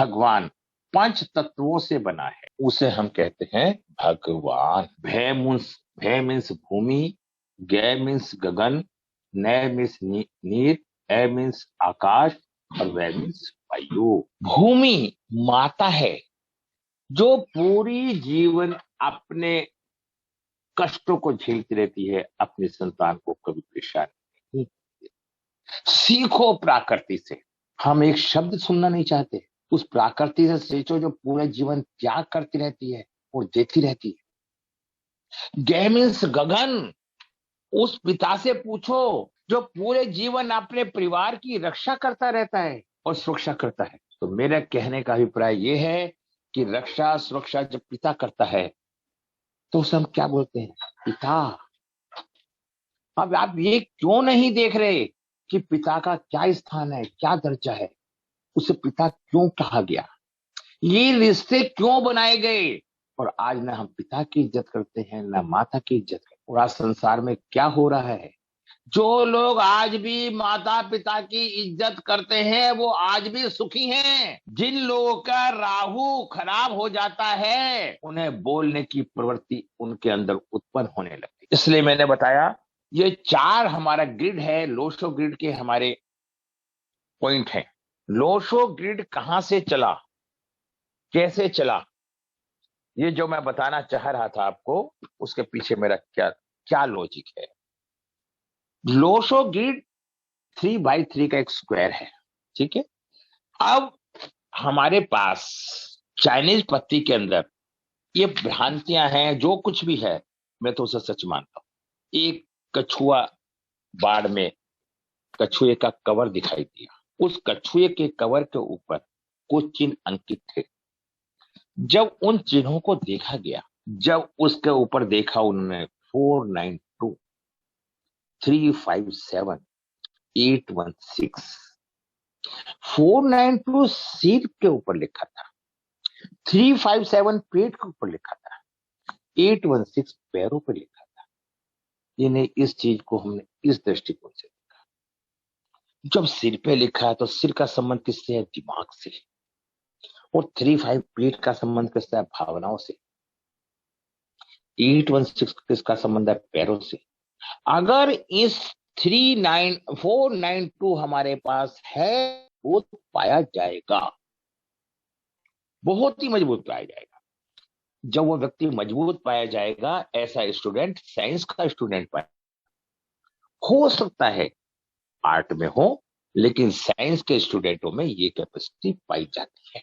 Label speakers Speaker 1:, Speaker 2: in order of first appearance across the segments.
Speaker 1: भगवान पंच तत्वों से बना है, उसे हम कहते हैं भगवान। भय मीन्स भूमि, ग मीन्स गगन, न मीन्स नीर, ए मीन्स आकाश और वै मीन्स वायु। भूमि माता है जो पूरी जीवन अपने कष्टों को झेलती रहती है, अपने संतान को कभी परेशान नहीं। सीखो प्रकृति से। हम एक शब्द सुनना नहीं चाहते, उस प्रकृति से सीखो जो पूरे जीवन त्याग करती रहती है और देती रहती है। गे मीन्स गगन, उस पिता से पूछो जो पूरे जीवन अपने परिवार की रक्षा करता रहता है और सुरक्षा करता है। तो मेरा कहने का अभिप्राय यह है कि रक्षा सुरक्षा जब पिता करता है तो उसे हम क्या बोलते हैं? पिता। अब आप ये क्यों नहीं देख रहे कि पिता का क्या स्थान है, क्या दर्जा है, उसे पिता क्यों कहा गया, ये रिश्ते क्यों बनाए गए? और आज ना हम पिता की इज्जत करते हैं ना माता की इज्जत करते हैं। और आज संसार में क्या हो रहा है, जो लोग आज भी माता पिता की इज्जत करते हैं वो आज भी सुखी हैं। जिन लोगों का राहु खराब हो जाता है उन्हें बोलने की प्रवृत्ति उनके अंदर उत्पन्न होने लगती। इसलिए मैंने बताया ये 4 हमारा ग्रिड है, लोशो ग्रिड के हमारे पॉइंट हैं। लोशो ग्रिड कहां से चला, कैसे चला, ये जो मैं बताना चाह रहा था आपको, उसके पीछे मेरा क्या क्या लॉजिक है। लोशो ग्रिड 3x3 का एक स्क्वायर है, ठीक है। अब हमारे पास चाइनीज पत्ती के अंदर ये भ्रांतियां हैं, जो कुछ भी है मैं तो उसे सच मानता हूं। एक कछुआ बाढ़ में कछुए का कवर दिखाई दिया, उस कछुए के कवर के ऊपर कुछ चिन्ह अंकित थे। जब उन चिन्हों को देखा गया, जब उसके ऊपर देखा उन्होंने 492 357 816, 492 सीट के ऊपर लिखा था, 357 पेट के ऊपर लिखा था, 816 पैरों पर लिखा था। इन्हें इस चीज को हमने इस दृष्टिकोण से देखा। जब सिर पे लिखा है तो सिर का संबंध किससे है? दिमाग से। और 35 पेट का संबंध किससे है? भावनाओं से। 816 किसका संबंध है? पैरों से। अगर इस 492 हमारे पास है वो पाया जाएगा, बहुत ही मजबूत पाया जाएगा। जब वो व्यक्ति मजबूत पाया जाएगा, ऐसा स्टूडेंट साइंस का स्टूडेंट पाए, हो सकता है आर्ट में हो, लेकिन साइंस के स्टूडेंटों में ये कैपेसिटी पाई जाती है।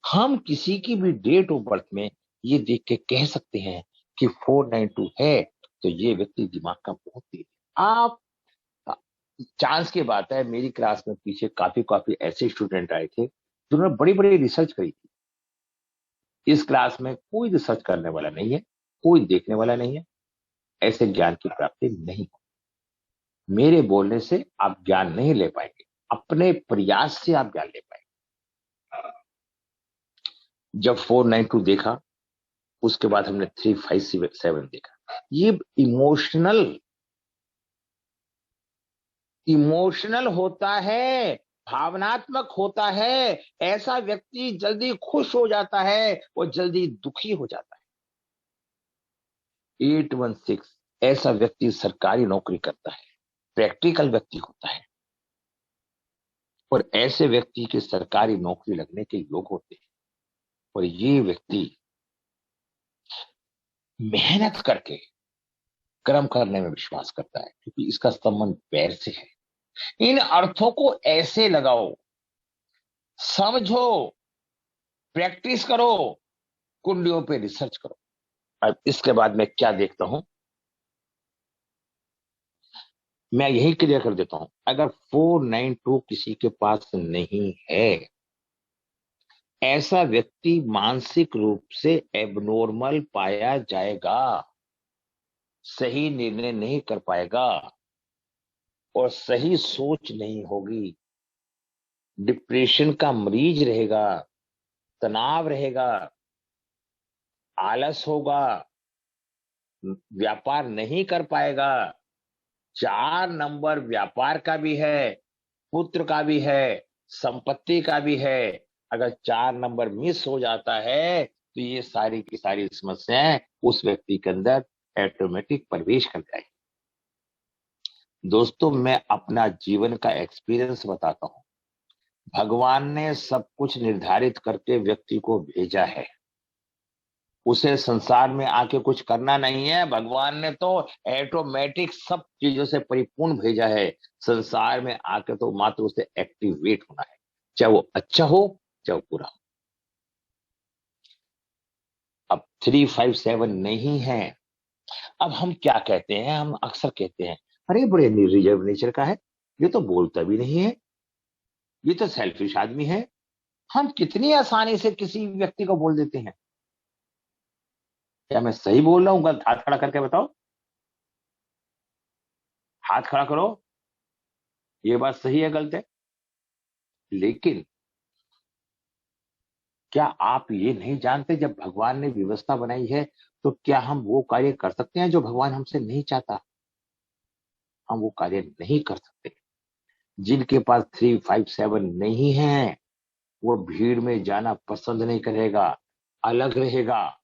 Speaker 1: हम किसी की भी डेट ऑफ बर्थ में ये देख के कह सकते हैं कि 492 है तो ये व्यक्ति दिमाग का बहुत तेज है। आप चांस की बात है, मेरी क्लास में पीछे काफी ऐसे स्टूडेंट आए थे जिन्होंने बड़ी बड़ी रिसर्च करी थी। इस क्लास में कोई रिसर्च करने वाला नहीं है, कोई देखने वाला नहीं है, ऐसे ज्ञान की प्राप्ति नहीं हो। मेरे बोलने से आप ज्ञान नहीं ले पाएंगे, अपने प्रयास से आप ज्ञान ले पाएंगे। जब 492 देखा, उसके बाद हमने 357 देखा। ये इमोशनल होता है, भावनात्मक होता है। ऐसा व्यक्ति जल्दी खुश हो जाता है और जल्दी दुखी हो जाता है। 816 ऐसा व्यक्ति सरकारी नौकरी करता है, प्रैक्टिकल व्यक्ति होता है, और ऐसे व्यक्ति के सरकारी नौकरी लगने के योग होते हैं। और ये व्यक्ति मेहनत करके कर्म करने में विश्वास करता है, क्योंकि इसका संबंध पैर से है। इन अर्थों को ऐसे लगाओ, समझो, प्रैक्टिस करो, कुंडलियों पे रिसर्च करो। अब इसके बाद मैं क्या देखता हूं, मैं यही क्लियर कर देता हूं। अगर 492 किसी के पास नहीं है, ऐसा व्यक्ति मानसिक रूप से एबनॉर्मल पाया जाएगा, सही निर्णय नहीं कर पाएगा और सही सोच नहीं होगी, डिप्रेशन का मरीज रहेगा, तनाव रहेगा, आलस होगा, व्यापार नहीं कर पाएगा। 4 नंबर व्यापार का भी है, पुत्र का भी है, संपत्ति का भी है, अगर 4 नंबर मिस हो जाता है तो ये सारी की सारी समस्याएं उस व्यक्ति के अंदर ऑटोमेटिक प्रवेश कर जाएगी। दोस्तों, मैं अपना जीवन का एक्सपीरियंस बताता हूं। भगवान ने सब कुछ निर्धारित करके व्यक्ति को भेजा है। उसे संसार में आके कुछ करना नहीं है। भगवान ने तो ऑटोमेटिक सब चीजों से परिपूर्ण भेजा है। संसार में आके तो मात्र उसे एक्टिवेट होना है, चाहे वो अच्छा हो चाहे वो बुरा हो। अब 357 नहीं है। अब हम क्या कहते हैं, हम अक्सर कहते हैं अरे बड़े रिजर्व नेचर का है, ये तो बोलता भी नहीं है, ये तो सेल्फिश आदमी है। हम कितनी आसानी से किसी व्यक्ति को बोल देते हैं। क्या मैं सही बोल रहा हूं? गलत? हाथ खड़ा करके बताओ, हाथ खड़ा करो। ये बात सही है गलत है? लेकिन क्या आप ये नहीं जानते, जब भगवान ने व्यवस्था बनाई है तो क्या हम वो कार्य कर सकते हैं जो भगवान हमसे नहीं चाहता? हम वो कार्य नहीं कर सकते। जिनके पास 357 नहीं है वो भीड़ में जाना पसंद नहीं करेगा, अलग रहेगा।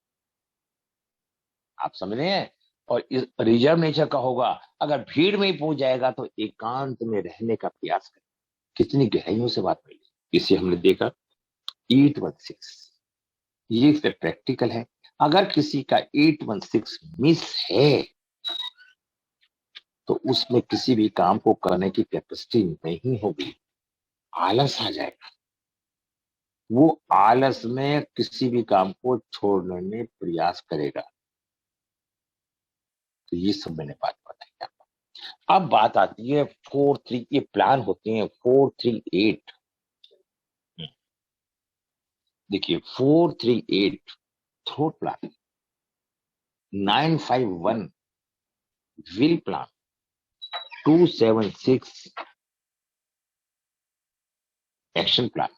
Speaker 1: आप समझ रहे हैं? और इस रिजर्व नेचर का होगा, अगर भीड़ में ही पहुंच जाएगा तो एकांत में रहने का प्रयास करेगा। कितनी गहराइयों से बात मिली। इसे हमने देखा 816। ये फिर प्रैक्टिकल है। अगर किसी का 816 मिस है तो उसमें किसी भी काम को करने की कैपेसिटी नहीं होगी, आलस आ जाएगा। वो आलस में किसी भी काम को छोड़ने में प्रयास करेगा। तो ये सब मैंने बात बताई आपको। अब बात आती है 4-3, ये प्लान होते हैं 4-3-8। देखिए 4-3-8 throat plan, 951 will plan, 276 action plan.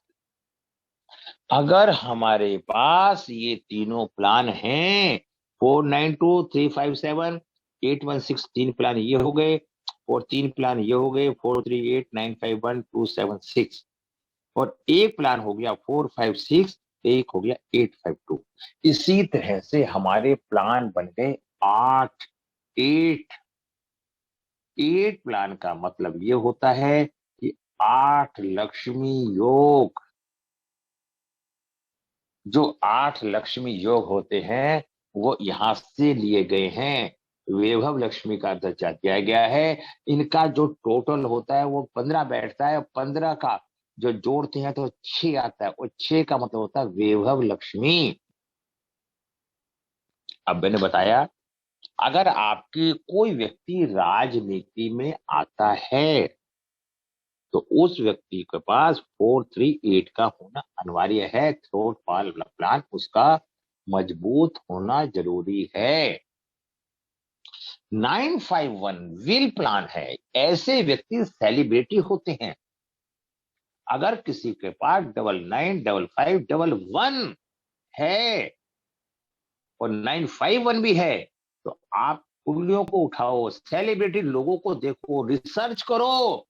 Speaker 1: अगर हमारे पास ये तीनों प्लान हैं, 492, 357, 816, तीन प्लान ये हो गए, और तीन प्लान ये हो गए, 438, 951, 276, और एक प्लान हो गया 456, एक हो गया 852। इसी तरह से हमारे प्लान बन गए 8। 8 प्लान का मतलब ये होता है कि 8 लक्ष्मी योग। जो 8 लक्ष्मी योग होते हैं वो यहां से लिए गए हैं। वैभव लक्ष्मी का दर्जा दिया गया है। इनका जो टोटल होता है वो 15 बैठता है। 15 का जो जोड़ते हैं तो 6 आता है, और 6 का मतलब होता है वैभव लक्ष्मी। अब मैंने बताया, अगर आपकी कोई व्यक्ति राजनीति में आता है तो उस व्यक्ति के पास 4-3-8 का होना अनिवार्य है। थ्रोट प्लान उसका मजबूत होना जरूरी है। 951 विल प्लान है। ऐसे व्यक्ति सेलिब्रिटी होते हैं। अगर किसी के पास 995511 है और 951 भी है तो आप उंगलियों को उठाओ, सेलिब्रिटी लोगों को देखो, रिसर्च करो,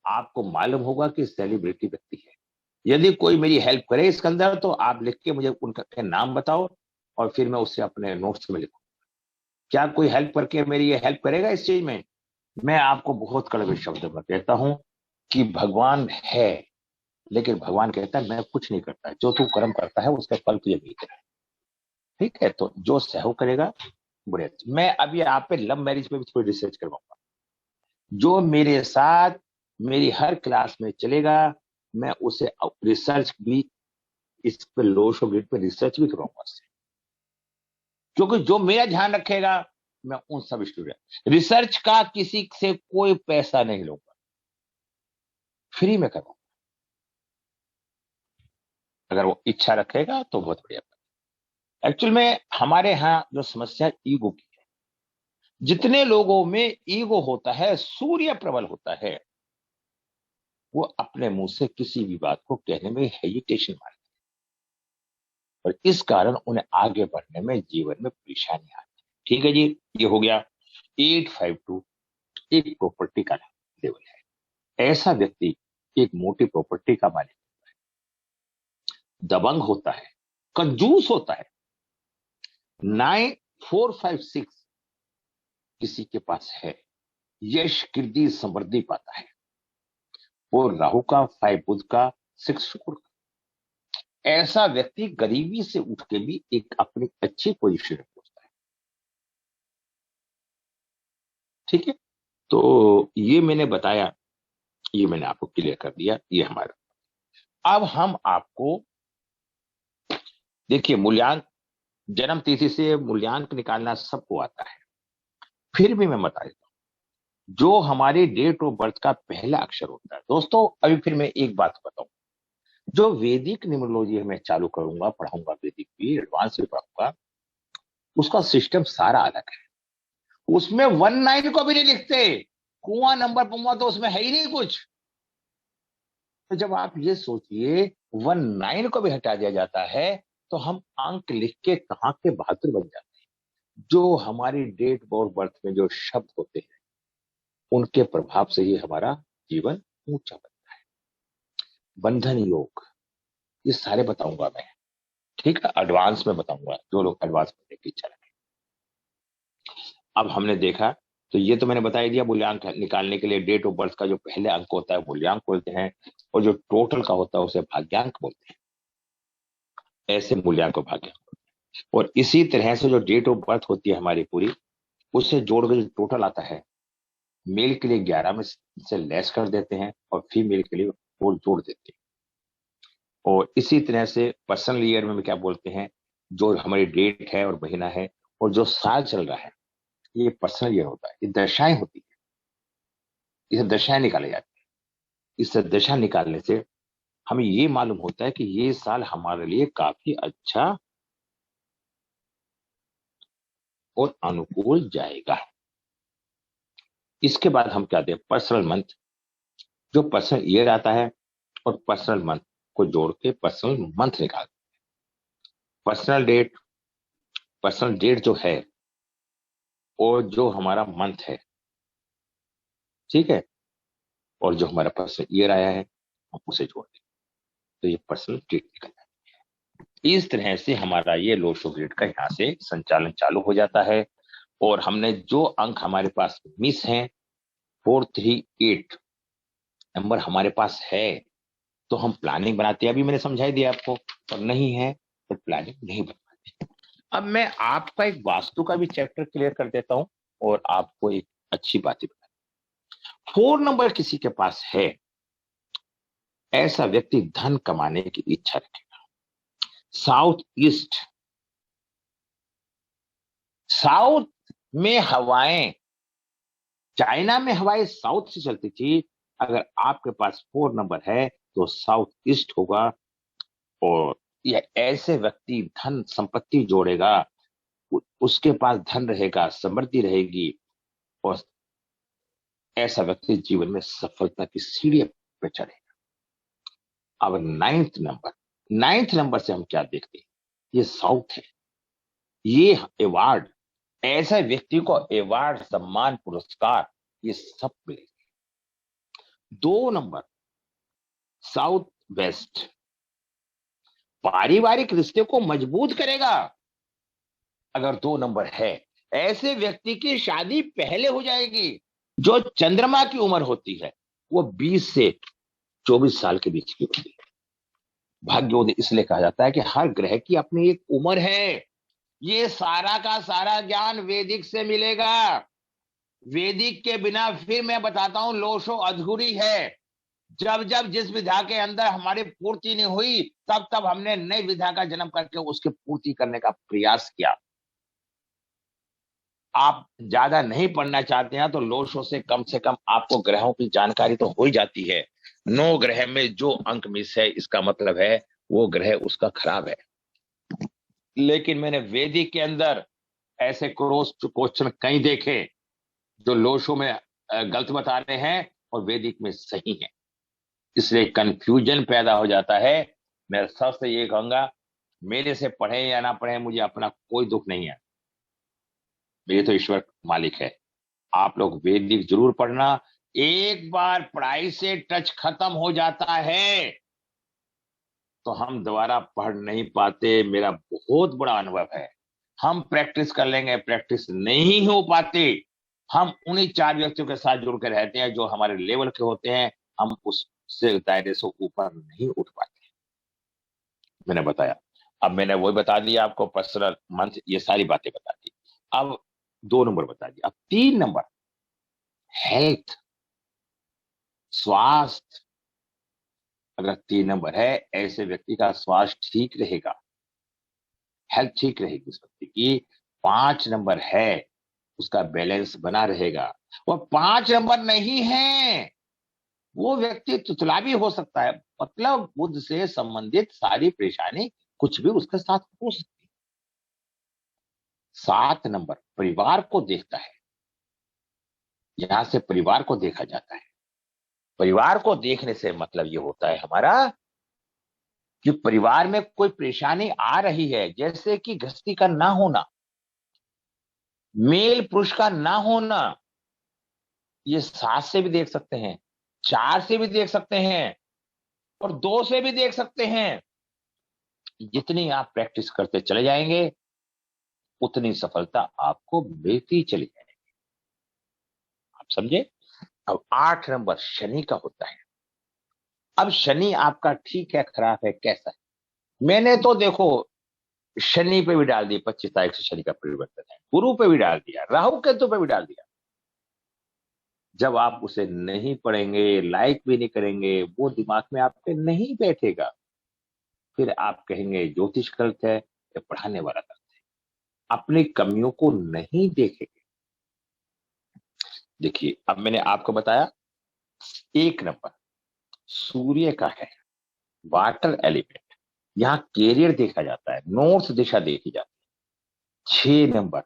Speaker 1: आपको मालूम होगा कि सेलिब्रिटी व्यक्ति है। यदि कोई मेरी हेल्प करे इसके अंदर तो आप लिख के मुझे उनका नाम बताओ, और फिर मैं उससे अपने नोट्स में लिखूं। क्या कोई हेल्प करके मेरी ये हेल्प करेगा इस चीज में? मैं आपको बहुत कड़वे शब्द में कहता हूं कि भगवान है, लेकिन भगवान कहता है मैं कुछ नहीं करता, जो तू कर्म करता है उसका फल तुझे मिलता है। ठीक है, तो जो सहयोग करेगा बुरे। मैं अभी आप पे लव मैरिज पे भी थोड़ी रिसर्च करवाऊंगा। जो मेरे साथ मेरी हर क्लास में चलेगा मैं उसे रिसर्च भी, इस पे लो शो ग्रिड पे रिसर्च भी करवाऊंगा उससे। क्योंकि जो मेरा ध्यान रखेगा मैं उन सब स्टूडेंट, रिसर्च का किसी से कोई पैसा नहीं लूंगा, फ्री में करूंगा। अगर वो इच्छा रखेगा तो बहुत बढ़िया। एक्चुअल में हमारे यहाँ जो समस्या ईगो की है, जितने लोगों में ईगो होता है, सूर्य प्रबल होता है, वो अपने मुंह से किसी भी बात को कहने में हेजिटेशन मारते हैं, और इस कारण उन्हें आगे बढ़ने में जीवन में परेशानी आती है। ठीक है जी, ये हो गया 852। एक प्रॉपर्टी का लेवल है। ऐसा व्यक्ति एक मोटी प्रॉपर्टी का मालिक, दबंग होता है, कंजूस होता है। 9 4 5 6 किसी के पास है, यश कीर्ति समृद्धि पाता है। और राहु का 5 बुध का 6 शुक्र का, ऐसा व्यक्ति गरीबी से उठ के भी एक अपनी अच्छी पोजीशन में पहुंचता है। ठीक है, तो ये मैंने बताया, ये मैंने आपको क्लियर कर दिया, ये हमारा। अब हम आपको देखिए, मूल्यांक जन्म तिथि से मूल्यांक निकालना सबको आता है, फिर भी मैं बता देता हूं, जो हमारे डेट ऑफ बर्थ का पहला अक्षर होता है दोस्तों। अभी फिर मैं एक बात बताऊं, जो वैदिक न्यूमरोलॉजी मैं चालू करूंगा, पढ़ाऊंगा, वैदिक भी एडवांस भी पढ़ाऊंगा, उसका सिस्टम सारा अलग है। उसमें 19 को भी नहीं लिखते, कुआं नंबर पुआ तो उसमें है ही नहीं कुछ। तो जब आप ये सोचिए 19 को भी हटा दिया जाता है, तो हम अंक लिख के कहां के बहादुर बन जाते हैं। जो हमारी डेट ऑफ बर्थ में जो शब्द होते हैं, उनके प्रभाव से ही हमारा जीवन ऊंचा बनता है। बंधन योग, ये सारे बताऊंगा मैं, ठीक है, एडवांस में बताऊंगा, जो लोग एडवांस में देखने की इच्छा रखें। अब हमने देखा, तो ये तो मैंने बता ही दिया, मूल्यांक निकालने के लिए डेट ऑफ बर्थ का जो पहले अंक होता है मूल्यांक बोलते हैं, और जो टोटल का होता है उसे भाग्यांक बोलते हैं। ऐसे मूल्यांक को भाग्यांक। और इसी तरह से जो डेट ऑफ बर्थ होती है हमारी पूरी, उससे जोड़ के जो टोटल आता है, मेल के लिए 11 में से लेस कर देते हैं और फीमेल के लिए वो जोड़ देते हैं। और इसी तरह से पर्सनल ईयर में क्या बोलते हैं, जो हमारी डेट है और महीना है और जो साल चल रहा है, ये पर्सनल ईयर होता है। ये दशाएं होती है, इसे दशाएं निकाले जाती है। इस दशा निकालने से हमें ये मालूम होता है कि ये साल हमारे लिए काफी अच्छा और अनुकूल जाएगा। इसके बाद हम क्या दें, पर्सनल मंथ, जो पर्सनल ईयर आता है और पर्सनल मंथ को जोड़ के पर्सनल मंथ निकाल। पर्सनल डेट, पर्सनल डेट जो है और जो हमारा मंथ है, ठीक है, और जो हमारा पर्सनल ईयर आया है हम उसे जोड़ दें, तो ये पर्सनल डेट निकल जाता है। इस तरह से हमारा ये लो शो ग्रेड का यहाँ से संचालन चालू हो जाता है। और हमने जो अंक हमारे पास मिस हैं, 438 नंबर हमारे पास है, तो हम प्लानिंग बनाते हैं। अभी मैंने समझाई दिया आपको, और नहीं है तो प्लानिंग नहीं बन पाती। अब मैं आपका एक वास्तु का भी चैप्टर क्लियर कर देता हूं और आपको एक अच्छी बात बता। 4 नंबर किसी के पास है, ऐसा व्यक्ति धन कमाने की इच्छा रखेगा। साउथ ईस्ट, साउथ में हवाएं, चाइना में हवाएं साउथ से चलती थी। अगर आपके पास 4 नंबर है तो साउथ ईस्ट होगा। और यह ऐसे व्यक्ति धन संपत्ति जोड़ेगा, उसके पास धन रहेगा, समृद्धि रहेगी, और ऐसा व्यक्ति जीवन में सफलता की सीढ़ी पे चढ़ेगा। अब 9th नंबर, 9th नंबर से हम क्या देखते हैं, ये साउथ है। ये अवार्ड, ऐसे व्यक्ति को अवार्ड, सम्मान, पुरस्कार, ये सब मिलेगा। 2 नंबर साउथ वेस्ट, पारिवारिक रिश्ते को मजबूत करेगा। अगर 2 नंबर है, ऐसे व्यक्ति की शादी पहले हो जाएगी। जो चंद्रमा की उम्र होती है वो 20 से 24 साल के बीच की होती है। भाग्योदय इसलिए कहा जाता है कि हर ग्रह की अपनी एक उम्र है। ये सारा का सारा ज्ञान वैदिक से मिलेगा। वैदिक के बिना, फिर मैं बताता हूं, लोशो अधूरी है। जब जब जिस विधा के अंदर हमारी पूर्ति नहीं हुई, तब तब हमने नई विधा का जन्म करके उसकी पूर्ति करने का प्रयास किया। आप ज्यादा नहीं पढ़ना चाहते हैं तो लोशो से कम आपको ग्रहों की जानकारी तो हो ही जाती है। 9 ग्रह में जो अंक मिस है, इसका मतलब है वो ग्रह उसका खराब है। लेकिन मैंने वैदिक के अंदर ऐसे क्रॉस क्वेश्चन कई देखे जो लोशो में गलत बता रहे हैं और वैदिक में सही है। इसलिए कंफ्यूजन पैदा हो जाता है। मैं सबसे ये कहूंगा, मेरे से पढ़े या ना पढ़े, मुझे अपना कोई दुख नहीं है। मेरे तो ईश्वर मालिक है। आप लोग वैदिक जरूर पढ़ना। एक बार पढ़ाई से टच खत्म हो जाता है तो हम दोबारा पढ़ नहीं पाते, मेरा बहुत बड़ा अनुभव है। हम प्रैक्टिस कर लेंगे, प्रैक्टिस नहीं हो पाती। हम उन्हीं 4 व्यक्तियों के साथ जुड़ के रहते हैं जो हमारे लेवल के होते हैं, हम उससे दायरे से ऊपर नहीं उठ पाते। मैंने बताया, अब मैंने वही बता दिया आपको, पर्सनल मंथ, ये सारी बातें बता दी। अब 2 नंबर बता दिया, अब 3 नंबर, हेल्थ, स्वास्थ्य। अगर 3 नंबर है, ऐसे व्यक्ति का स्वास्थ्य ठीक रहेगा, हेल्थ ठीक रहेगी उस व्यक्ति की। 5 नंबर है, उसका बैलेंस बना रहेगा। और 5 नंबर नहीं है, वो व्यक्ति तुतला भी हो सकता है, मतलब बुद्ध से संबंधित सारी परेशानी कुछ भी उसके साथ हो सकती है। 7 नंबर परिवार को देखता है, यहां से परिवार को देखा जाता है। परिवार को देखने से मतलब ये होता है हमारा कि परिवार में कोई परेशानी आ रही है, जैसे कि गृहस्थी का ना होना, मेल पुरुष का ना होना, ये 7 से भी देख सकते हैं, 4 से भी देख सकते हैं, और 2 से भी देख सकते हैं। जितनी आप प्रैक्टिस करते चले जाएंगे, उतनी सफलता आपको मिलती चली जाएगी। आप समझे? अब 8 नंबर शनि का होता है। अब शनि आपका ठीक है, खराब है, कैसा है? मैंने तो देखो शनि पे भी डाल दिया, 25 तारीख से शनि का परिवर्तन है, गुरु पे भी डाल दिया, राहु केतु पे भी डाल दिया। जब आप उसे नहीं पढ़ेंगे, लाइक भी नहीं करेंगे, वो दिमाग में आपके नहीं बैठेगा, फिर आप कहेंगे ज्योतिष गलत है या पढ़ाने वाला गलत है, अपनी कमियों को नहीं देखेंगे। देखिए, अब मैंने आपको बताया, 1 नंबर सूर्य का है, वाटर एलिमेंट, यहाँ कैरियर देखा जाता है, नॉर्थ दिशा देखी जाती है। 6 नंबर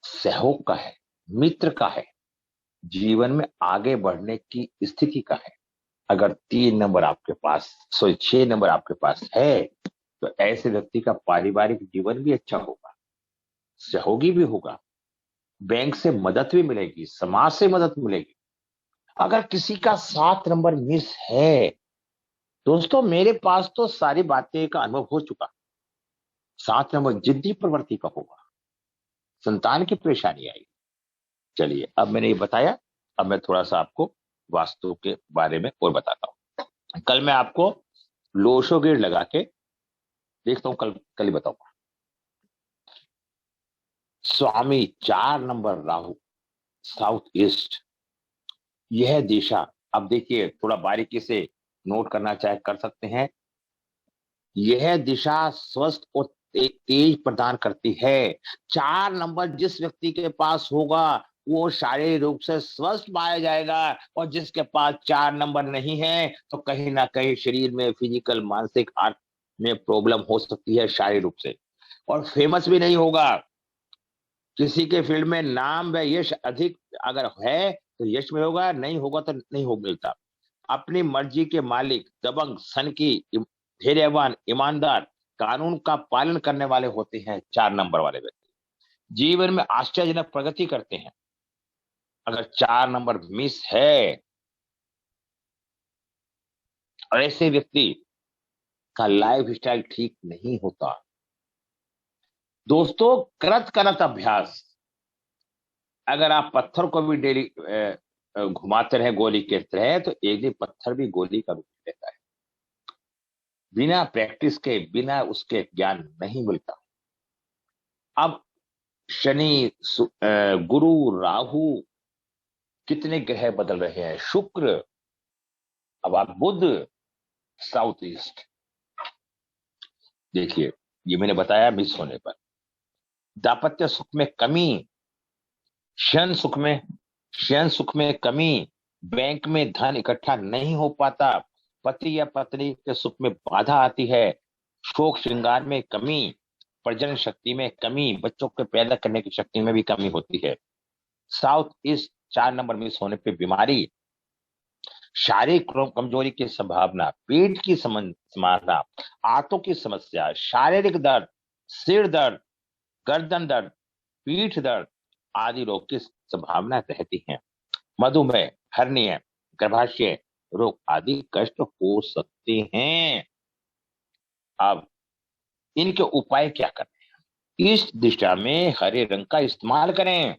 Speaker 1: सहयोग का है, मित्र का है, जीवन में आगे बढ़ने की स्थिति का है। अगर 3 नंबर आपके पास, सॉरी 6 नंबर आपके पास है, तो ऐसे व्यक्ति का पारिवारिक जीवन भी अच्छा होगा, सहयोगी भी होगा, बैंक से मदद भी मिलेगी, समाज से मदद मिलेगी। अगर किसी का 7 नंबर मिस है, दोस्तों मेरे पास तो सारी बातें का अनुभव हो चुका। 7 नंबर जिद्दी प्रवृत्ति का होगा, संतान की परेशानी आएगी। चलिए, अब मैंने ये बताया, अब मैं थोड़ा सा आपको वास्तु के बारे में और बताता हूं। कल मैं आपको लोशो गेट लगा के देखता हूं, कल कल ही बताऊंगा। स्वामी 4 नंबर राहु, साउथ ईस्ट, यह दिशा, अब देखिए थोड़ा बारीकी से नोट करना चाहे कर सकते हैं। यह दिशा स्वस्थ और तेज प्रदान करती है। 4 नंबर जिस व्यक्ति के पास होगा, वो शारीरिक रूप से स्वस्थ पाया जाएगा, और जिसके पास 4 नंबर नहीं है, तो कहीं ना कहीं शरीर में फिजिकल, मानसिक, आर्ट में प्रॉब्लम हो सकती है शारीरिक रूप से, और फेमस भी नहीं होगा। किसी के फील्ड में नाम व यश अधिक अगर है तो यश में होगा, नहीं होगा तो नहीं हो मिलता। अपनी मर्जी के मालिक, दबंग, सनकी, धैर्यवान, ईमानदार, कानून का पालन करने वाले होते हैं 4 नंबर वाले व्यक्ति। जीवन में आश्चर्यजनक प्रगति करते हैं। अगर 4 नंबर मिस है, और ऐसे व्यक्ति का लाइफ स्टाइल ठीक नहीं होता। दोस्तों, करत करत अभ्यास, अगर आप पत्थर को भी डेली घुमाते रहे गोली की तरह, तो एक दिन पत्थर भी गोली का रूप लेता है। बिना प्रैक्टिस के, बिना उसके ज्ञान नहीं मिलता। अब शनि, गुरु, राहु, कितने ग्रह बदल रहे हैं, शुक्र, अब आप बुध, साउथ ईस्ट। देखिए, ये मैंने बताया मिस होने पर। दाम्पत्य सुख में कमी, शयन सुख में शयन सुख में कमी, बैंक में धन इकट्ठा नहीं हो पाता, पति या पत्नी के सुख में बाधा आती है, शोक श्रृंगार में कमी, प्रजनन शक्ति में कमी, बच्चों को पैदा करने की शक्ति में भी कमी होती है। साउथ ईस्ट 4 नंबर मिस होने पे बीमारी, शारीरिक कमजोरी की संभावना, पेट की समस्या, आंतों की समस्या, शारीरिक दर्द, सिर दर्द, गर्दन दर्द, पीठ दर्द आदि रोग की संभावना रहती है। मधुमेह, हर्निया, गर्भाशय रोग आदि कष्ट हो सकते हैं। अब इनके उपाय क्या करें? इस दिशा में हरे रंग का इस्तेमाल करें।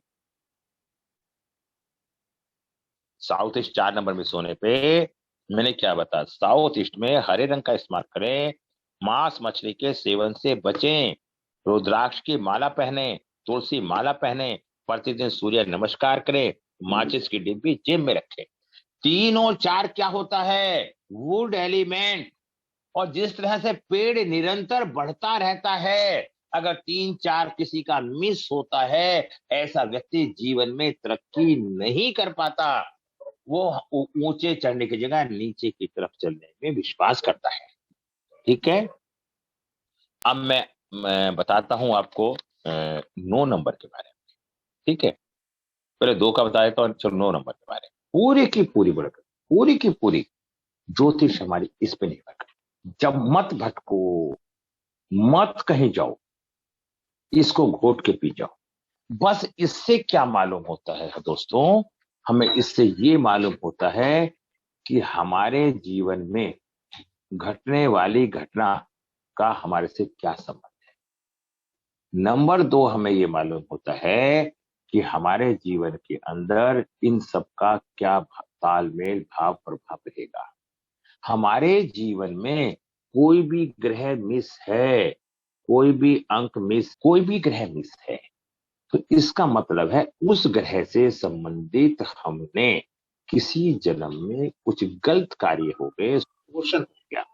Speaker 1: साउथ ईस्ट 4 नंबर में सोने पे मैंने क्या बताया? साउथ ईस्ट में हरे रंग का इस्तेमाल करें। मांस मछली के सेवन से बचें। रुद्राक्ष की माला पहने, तुलसी माला पहने, प्रतिदिन सूर्य नमस्कार करें, माचिस की डिब्बी जेब में रखें। 3 और 4 क्या होता है? Would element. और जिस तरह से पेड़ निरंतर बढ़ता रहता है, अगर 3 4 किसी का मिस होता है, ऐसा व्यक्ति जीवन में तरक्की नहीं कर पाता। वो ऊंचे चढ़ने की जगह नीचे की तरफ चलने में विश्वास करता है। ठीक है। अब मैं बताता हूं आपको 9 नंबर के बारे में। ठीक है, पहले 2 का बताया तो चलो 9 नंबर के बारे में। पूरी की पूरी बढ़कर, पूरी की पूरी ज्योतिष हमारी इस पे निर्भर करती। जब मत भटको, मत कहीं जाओ, इसको घोट के पी जाओ। बस इससे क्या मालूम होता है दोस्तों? हमें इससे ये मालूम होता है कि हमारे जीवन में घटने वाली घटना का हमारे से क्या संबंध है। नंबर 2, हमें ये मालूम होता है कि हमारे जीवन के अंदर इन सब का क्या तालमेल भाव प्रभाव रहेगा। हमारे जीवन में कोई भी ग्रह मिस है, कोई भी अंक मिस, कोई भी ग्रह मिस है, तो इसका मतलब है उस ग्रह से संबंधित हमने किसी जन्म में कुछ गलत कार्य हो गए, शोषण हो गया,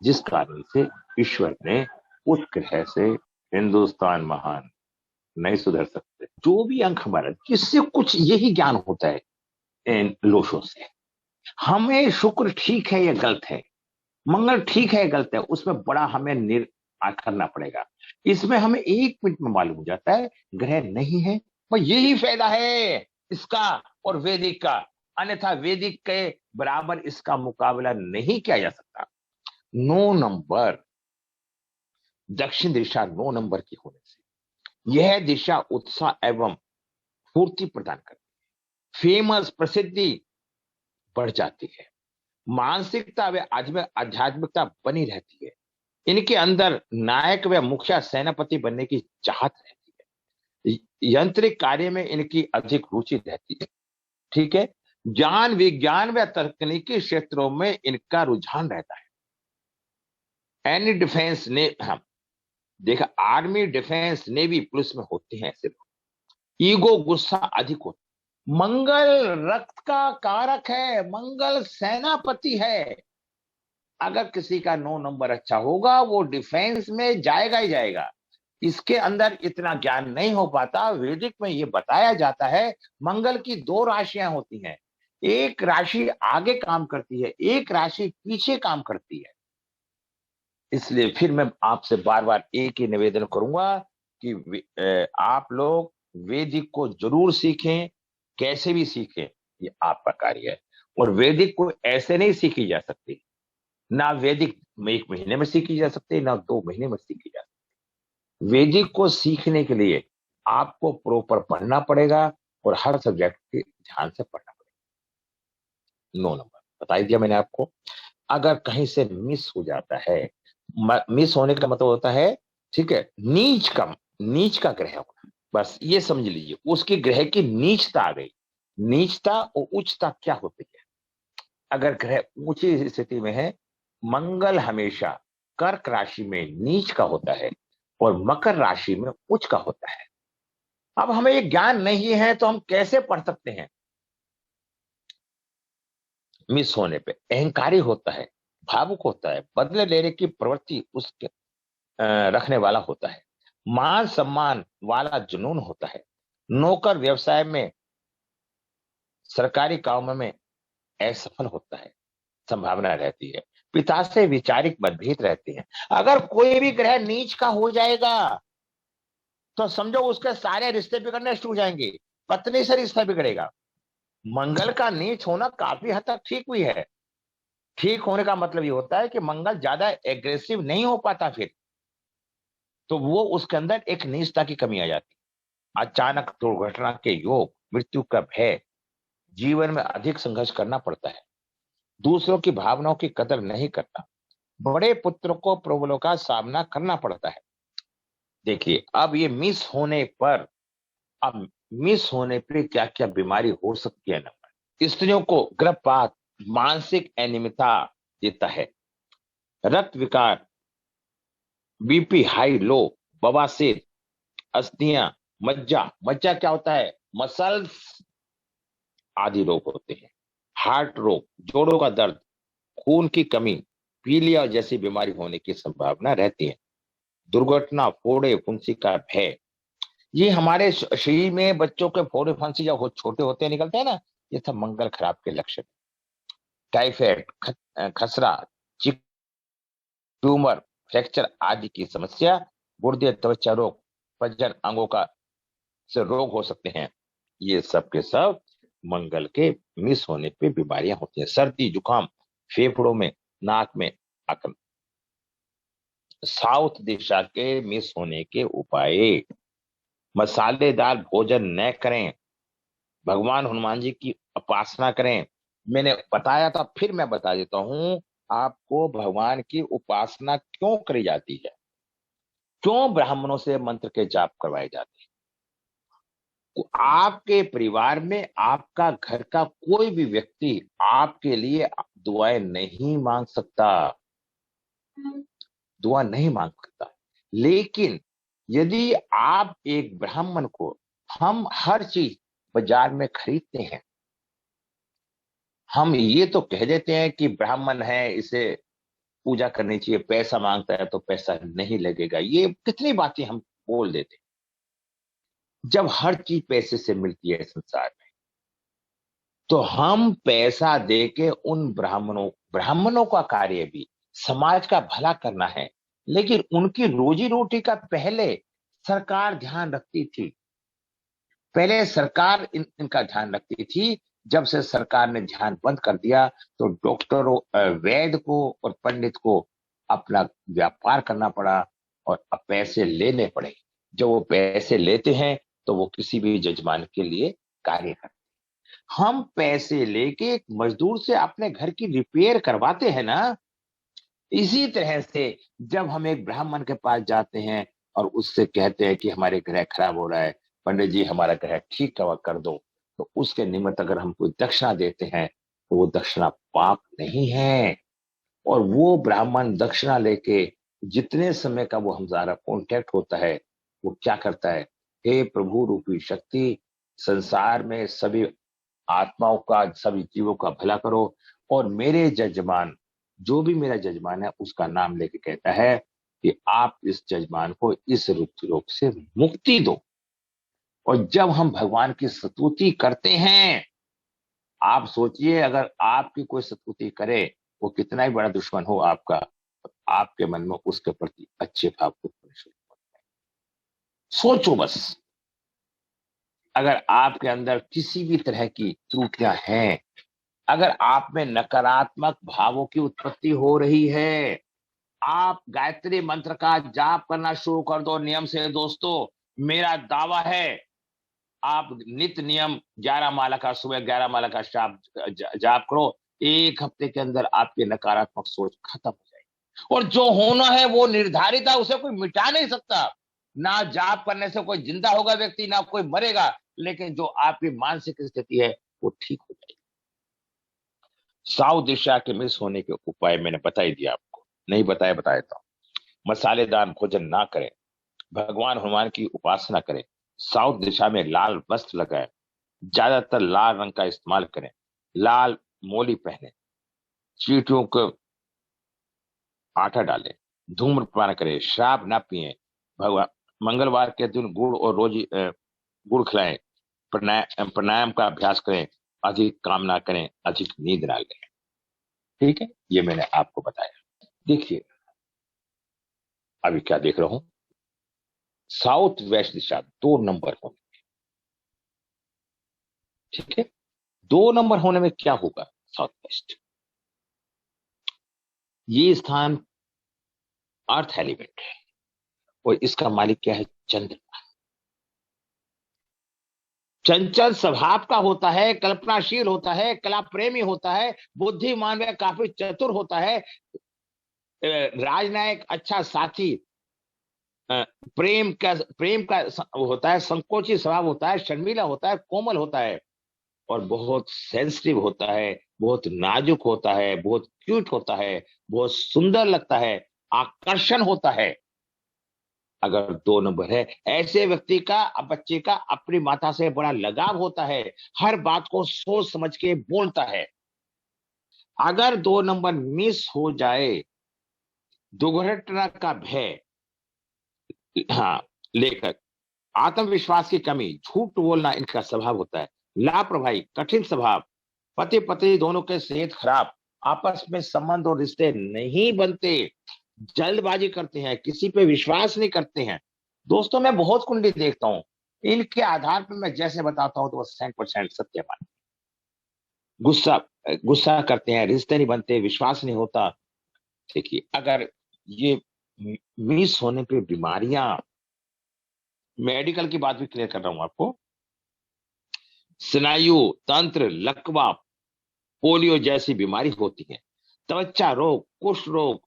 Speaker 1: जिस कारण से ईश्वर ने उस ग्रह से हिंदुस्तान महान नहीं सुधर सकते। जो भी अंक हमारा, किससे कुछ यही ज्ञान होता है इन लोशों से। हमें शुक्र ठीक है या गलत है, मंगल ठीक है या गलत है, उसमें बड़ा हमें करना पड़ेगा। इसमें हमें 1 मिनट में मालूम हो जाता है ग्रह नहीं है। पर यही फायदा है इसका और वैदिक का, अन्यथा वैदिक के बराबर इसका मुकाबला नहीं किया जा सकता। 9 नंबर, दक्षिण दिशा 9 नंबर की होने से यह दिशा उत्साह एवं फूर्ति प्रदान करती है। फेमस, प्रसिद्धि बढ़ जाती है। मानसिकता व आध्यात्मिकता बनी रहती है। इनके अंदर नायक व मुखिया सेनापति बनने की चाहत रहती है। यांत्रिक कार्य में इनकी अधिक रुचि रहती है। ठीक है। ज्ञान विज्ञान व तकनीकी क्षेत्रों में इनका रुझान रहता है। एनी डिफेंस ने, हाँ देखा, आर्मी, डिफेंस, नेवी, पुलिस में होते हैं ऐसे लोग। ईगो, गुस्सा अधिक होता है। मंगल रक्त का कारक है, मंगल सेनापति है। अगर किसी का 9 नंबर अच्छा होगा, वो डिफेंस में जाएगा ही जाएगा। इसके अंदर इतना ज्ञान नहीं हो पाता। वैदिक में ये बताया जाता है, मंगल की 2 राशियां होती हैं। एक राशि आगे काम करती है, एक राशि पीछे काम करती है। इसलिए फिर मैं आपसे बार बार एक ही निवेदन करूंगा कि आप लोग वैदिक को जरूर सीखें, कैसे भी सीखें, ये आपका कार्य है। और वैदिक को ऐसे नहीं सीखी जा सकती। ना वैदिक में 1 महीने में सीखी जा सकती है, ना 2 महीने में सीखी जा सकती। वैदिक को सीखने के लिए आपको प्रॉपर पढ़ना पड़ेगा और हर सब्जेक्ट के ध्यान से पढ़ना पड़ेगा। 9 नंबर बता ही दिया मैंने आपको। अगर कहीं से मिस हो जाता है, मिस होने का मतलब होता है, ठीक है, नीच का ग्रह होना। बस ये समझ लीजिए, उसकी ग्रह की नीचता आ गई। नीचता और उच्चता क्या होती है? अगर ग्रह ऊंची स्थिति में है, मंगल हमेशा कर्क राशि में नीच का होता है और मकर राशि में उच्च का होता है। अब हमें ये ज्ञान नहीं है तो हम कैसे पढ़ सकते हैं? मिस होने पे अहंकारी होता है, भावुक होता है, बदले लेने की प्रवृत्ति उसके रखने वाला होता है, मान सम्मान वाला जुनून होता है, नौकर व्यवसाय में, सरकारी कामों में असफल होता है, संभावना रहती है। पिता से वैचारिक मतभेद रहते हैं। अगर कोई भी ग्रह नीच का हो जाएगा तो समझो उसके सारे रिश्ते बिगड़ने शुरू हो जाएंगे। पत्नी से रिश्ता बिगड़ेगा। मंगल का नीच होना काफी हद तक ठीक हुई है। ठीक होने का मतलब ये होता है कि मंगल ज्यादा एग्रेसिव नहीं हो पाता फिर, तो वो उसके अंदर एक नीचता की कमी आ जाती है। अचानक दुर्घटना के योग, मृत्यु का भय, जीवन में अधिक संघर्ष करना पड़ता है। दूसरों की भावनाओं की कदर नहीं करता, बड़े पुत्र को प्रॉब्लम का सामना करना पड़ता है। देखिए अब ये मिस होने पर, अब मिस होने पे क्या क्या बीमारी हो सकती है ना। स्त्रियों को गर्भपात मानसिक अनियमितता देता है, रक्त विकार, बीपी हाई लो, बवासीर, अस्थियां, मज्जा, मज्जा क्या होता है, मसल्स आदि रोग होते हैं, हार्ट रोग, जोड़ों का दर्द, खून की कमी, पीलिया जैसी बीमारी होने की संभावना रहती है। दुर्घटना, फोड़े फुंसी का भय, ये हमारे शरीर में बच्चों के फोड़े फुंसी जब छोटे होते हैं निकलते हैं ना, ये सब मंगल खराब के लक्षण। टाइफाइड, खसरा, ट्यूमर, फ्रैक्चर आदि की समस्या, गुर्दे, त्वचा रोग, प्रजनन अंगों का से रोग हो सकते हैं। ये सब के सब मंगल के मिस होने पे बीमारियां होती हैं। सर्दी जुकाम, फेफड़ों में, नाक में आक्रमण। साउथ दिशा के मिस होने के उपाय, मसालेदार भोजन न करें, भगवान हनुमान जी की उपासना करें। मैंने बताया था, फिर मैं बता देता हूं आपको भगवान की उपासना क्यों करी जाती है, क्यों ब्राह्मणों से मंत्र के जाप करवाए जाते हैं। तो आपके परिवार में आपका घर का कोई भी व्यक्ति आपके लिए दुआएं नहीं मांग सकता, दुआ नहीं मांग सकता। लेकिन यदि आप एक ब्राह्मण को, हम हर चीज बाजार में खरीदते हैं, हम ये तो कह देते हैं कि ब्राह्मण है इसे पूजा करनी चाहिए, पैसा मांगता है तो पैसा नहीं लगेगा, ये कितनी बातें हम बोल देते हैं। जब हर चीज पैसे से मिलती है संसार में, तो हम पैसा देके उन ब्राह्मणों, ब्राह्मणों का कार्य भी समाज का भला करना है, लेकिन उनकी रोजी रोटी का पहले सरकार ध्यान रखती थी। पहले सरकार इनका ध्यान रखती थी। जब से सरकार ने ध्यान बंद कर दिया, तो डॉक्टरों, वैद्य को और पंडित को अपना व्यापार करना पड़ा और अब पैसे लेने पड़े। जब वो पैसे लेते हैं तो वो किसी भी जजमान के लिए कार्य करते हैं। हम पैसे लेके एक मजदूर से अपने घर की रिपेयर करवाते हैं ना, इसी तरह से जब हम एक ब्राह्मण के पास जाते हैं और उससे कहते हैं कि हमारे ग्रह खराब हो रहा है, पंडित जी हमारा ग्रह ठीक कर दो, तो उसके निमित्त अगर हम कोई दक्षिणा देते हैं तो वो दक्षिणा पाप नहीं है। और वो ब्राह्मण दक्षिणा लेके जितने समय का वो हमारा कॉन्टेक्ट होता है, वो क्या करता है, हे प्रभु रूपी शक्ति, संसार में सभी आत्माओं का, सभी जीवों का भला करो, और मेरे जजमान, जो भी मेरा जजमान है उसका नाम लेके कहता है कि आप इस जजमान को इस रोग से मुक्ति दो। और जब हम भगवान की स्तुति करते हैं, आप सोचिए अगर आपकी कोई स्तुति करे, वो कितना ही बड़ा दुश्मन हो आपका, तो आपके मन में उसके प्रति अच्छे भाव को सोचो बस। अगर आपके अंदर किसी भी तरह की त्रुटियां हैं, अगर आप में नकारात्मक भावों की उत्पत्ति हो रही है, आप गायत्री मंत्र का जाप करना शुरू कर दो नियम से दोस्तों। मेरा दावा है, आप नित्य नियम 11 माला का, सुबह 11 माला का जाप करो, एक हफ्ते के अंदर आपकी नकारात्मक सोच खत्म हो जाएगी। और जो होना है वो निर्धारित है, उसे कोई मिटा नहीं सकता। ना जाप करने से कोई जिंदा होगा व्यक्ति, ना कोई मरेगा, लेकिन जो आपकी मानसिक स्थिति है वो ठीक हो जाएगी। साउथ दिशा के मिस होने के उपाय मैंने बता ही दिया आपको, नहीं बताया बता देता हूं। मसालेदार भोजन ना करें, भगवान हनुमान की उपासना करें, साउथ दिशा में लाल वस्त्र लगाएं, ज्यादातर लाल रंग का इस्तेमाल करें, लाल मोली पहने, चींटियों को आटा डालें, धूम्रपान करें, शराब ना पिए, भगवान मंगलवार के दिन गुड़ और रोजी गुड़ खिलाएं, प्राणायाम का अभ्यास करें, अधिक काम ना करें, अधिक नींद ना लें। ठीक है, ये मैंने आपको बताया। देखिए अभी क्या देख रहा हूं, साउथ वेस्ट दिशा 2 नंबर होने, ठीक है, 2 नंबर होने में क्या होगा, साउथ वेस्ट, ये स्थान अर्थ एलिमेंट है और इसका मालिक क्या है, चंद्र। चंचल स्वभाव का होता है, कल्पनाशील होता है, कला प्रेमी होता है, बुद्धिमान व काफी चतुर होता है, राजनायक, अच्छा साथी, अ, प्रेम का वो होता है, संकोची स्वभाव होता है, शर्मीला होता है, कोमल होता है, और बहुत सेंसिटिव होता है, बहुत नाजुक होता है, बहुत क्यूट होता है, बहुत सुंदर लगता है, आकर्षण होता है। अगर 2 नंबर है, ऐसे व्यक्ति का, बच्चे का अपनी माता से बड़ा लगाव होता है, हर बात को सोच समझ के बोलता है। अगर 2 नंबर मिस हो जाए, दुर्घटना का भय, हाँ, लेकर आत्मविश्वास की कमी, झूठ बोलना इनका स्वभाव होता है, लापरवाही, कठिन स्वभाव, पति पत्नी दोनों के सेहत खराब, आपस में संबंध और रिश्ते नहीं बनते, जल्दबाजी करते हैं, किसी पे विश्वास नहीं करते हैं। दोस्तों, मैं बहुत कुंडली देखता हूँ, इनके आधार पर मैं जैसे बताता हूँ तो वो 100% सत्य मान। गुस्सा गुस्सा करते हैं, रिश्ते नहीं बनते, विश्वास नहीं होता। देखिए, अगर ये मिस होने पे बीमारियां, मेडिकल की बात भी क्लियर कर रहा हूं आपको, स्नायु तंत्र, लकवा, पोलियो जैसी बीमारी होती है, त्वचा रोग, कुष्ठ रोग,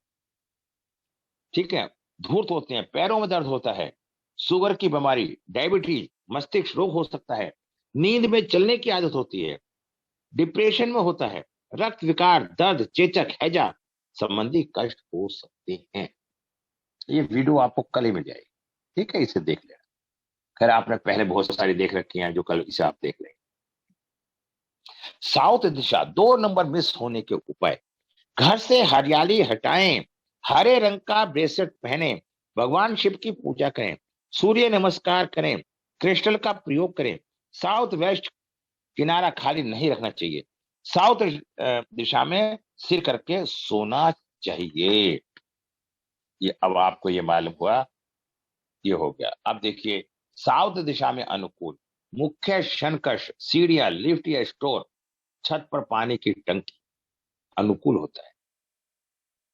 Speaker 1: ठीक है, धूर्त होते हैं, पैरों में दर्द होता है, शुगर की बीमारी, डायबिटीज, मस्तिष्क रोग हो सकता है, नींद में चलने की आदत होती है, डिप्रेशन में होता है, रक्त विकार, दर्द, चेचक, हैजा संबंधी कष्ट हो सकते हैं। ये वीडियो आपको कल ही मिल जाएगी, ठीक है, इसे देख लेना। खैर, आपने पहले बहुत सारी देख रखी हैं, जो कल इसे आप देख लेंगे। साउथ दिशा, 2 नंबर मिस होने के उपाय: घर से हरियाली हटाएं, हरे रंग का ब्रेसलेट पहने, भगवान शिव की पूजा करें, सूर्य नमस्कार करें, क्रिस्टल का प्रयोग करें, साउथ वेस्ट किनारा खाली नहीं रखना चाहिए, साउथ दिशा में सिर करके सोना चाहिए। ये अब आपको ये मालूम हुआ, ये हो गया। अब देखिए, साउथ दिशा में अनुकूल मुख्य शनकश, सीढ़ियां, लिफ्ट या स्टोर, छत पर पानी की टंकी अनुकूल होता है।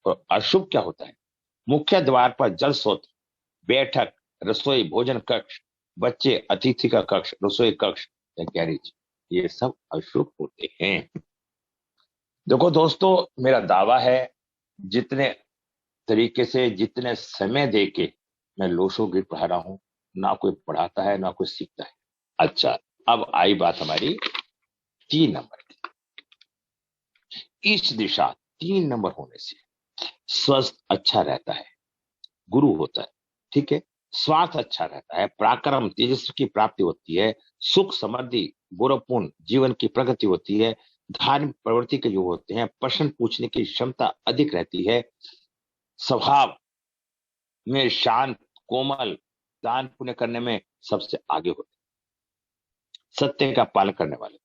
Speaker 1: और अशुभ क्या होता है? मुख्य द्वार पर जल स्रोत, बैठक, रसोई, भोजन कक्ष, बच्चे, अतिथि का कक्ष, रसोई कक्ष या गैरेज, ये सब अशुभ होते हैं। देखो दोस्तों, मेरा दावा है, जितने तरीके से, जितने समय दे के मैं लोशो गिर पढ़ा रहा हूं, ना कोई पढ़ाता है ना कोई सीखता है। अच्छा, अब आई बात हमारी 3 नंबर की। इस दिशा 3 नंबर होने से स्वस्थ अच्छा रहता है, गुरु होता है, ठीक है, स्वास्थ्य अच्छा रहता है, पराक्रम, तेजस्वी की प्राप्ति होती है, सुख समृद्धि, गौरवपूर्ण जीवन की प्रगति होती है, धार्मिक प्रवृत्ति के योग होते हैं, प्रश्न पूछने की क्षमता अधिक रहती है, स्वभाव में शांत, कोमल, दान पुण्य करने में सबसे आगे होते हैं, सत्य का पालन करने वाले।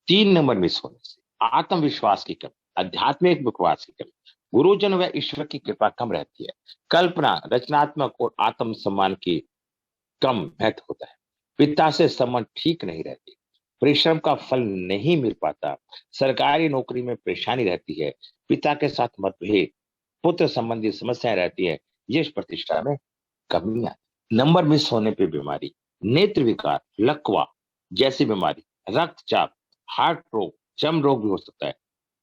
Speaker 1: 3 नंबर मिस होने से आत्मविश्वास की कमी, आध्यात्मिक विश्वास की कमी, गुरुजन व ईश्वर की कृपा कम रहती है, कल्पना, रचनात्मक और आत्म सम्मान की कम महत्व होता है, पिता से संबंध ठीक नहीं रहती, परिश्रम का फल नहीं मिल पाता, सरकारी नौकरी में परेशानी रहती है, पिता के साथ मतभेद, पुत्र संबंधी समस्याएं रहती है, यश प्रतिष्ठा में कमी आती। नंबर मिस होने पे बीमारी, नेत्र विकार, लकवा जैसी बीमारी, रक्तचाप, हार्ट रोग, चर्म रोग भी हो सकता है,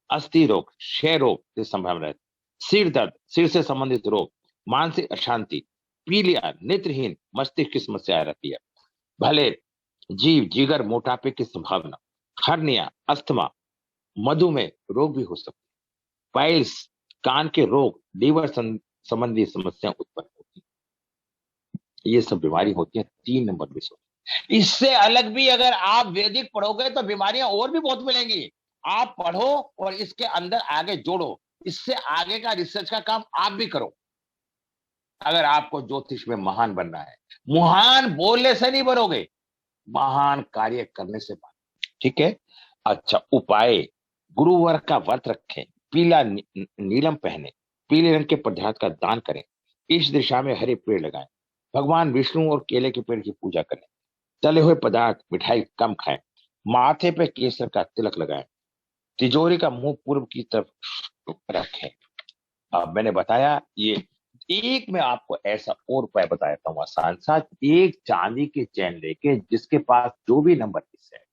Speaker 1: अस्थि रोग, क्षय रोग की संभावना रहती है, सिर दर्द, सिर से संबंधित रोग, मानसिक अशांति, पीलिया, नेत्रहीन, मस्तिष्क की समस्या रहती है, भले जीव, जिगर, मोटापे की संभावना, हर्निया, अस्थमा, मधुमेह रोग भी हो सकते हैं, पाइल्स, कान के रोग, लीवर संबंधी समस्या उत्पन्न होती है। ये सब बीमारी होती है 3 नंबर में से। इससे अलग भी अगर आप वैदिक पढ़ोगे तो बीमारियां और भी बहुत मिलेंगी। आप पढ़ो और इसके अंदर आगे जोड़ो, इससे आगे का रिसर्च का काम आप भी करो। अगर आपको ज्योतिष में महान बनना है, महान बोलने से नहीं बनोगे, महान कार्य करने से बनो, ठीक है। अच्छा, उपाय: गुरुवार का व्रत रखें, पीला नीलम पहने, पीले रंग के पदार्थ का दान करें, इस दिशा में हरे पेड़ लगाएं, भगवान विष्णु और केले के पेड़ की पूजा करें, तले हुए पदार्थ, मिठाई कम खाएं, माथे पे केसर का तिलक लगाएं, तिजोरी का मुंह पूर्व की तरफ रखें। अब मैंने बताया ये, एक मैं आपको ऐसा और उपाय बताता हूँ आसान सा। एक चांदी की चैन लेके, जिसके पास जो भी नंबर मिस है,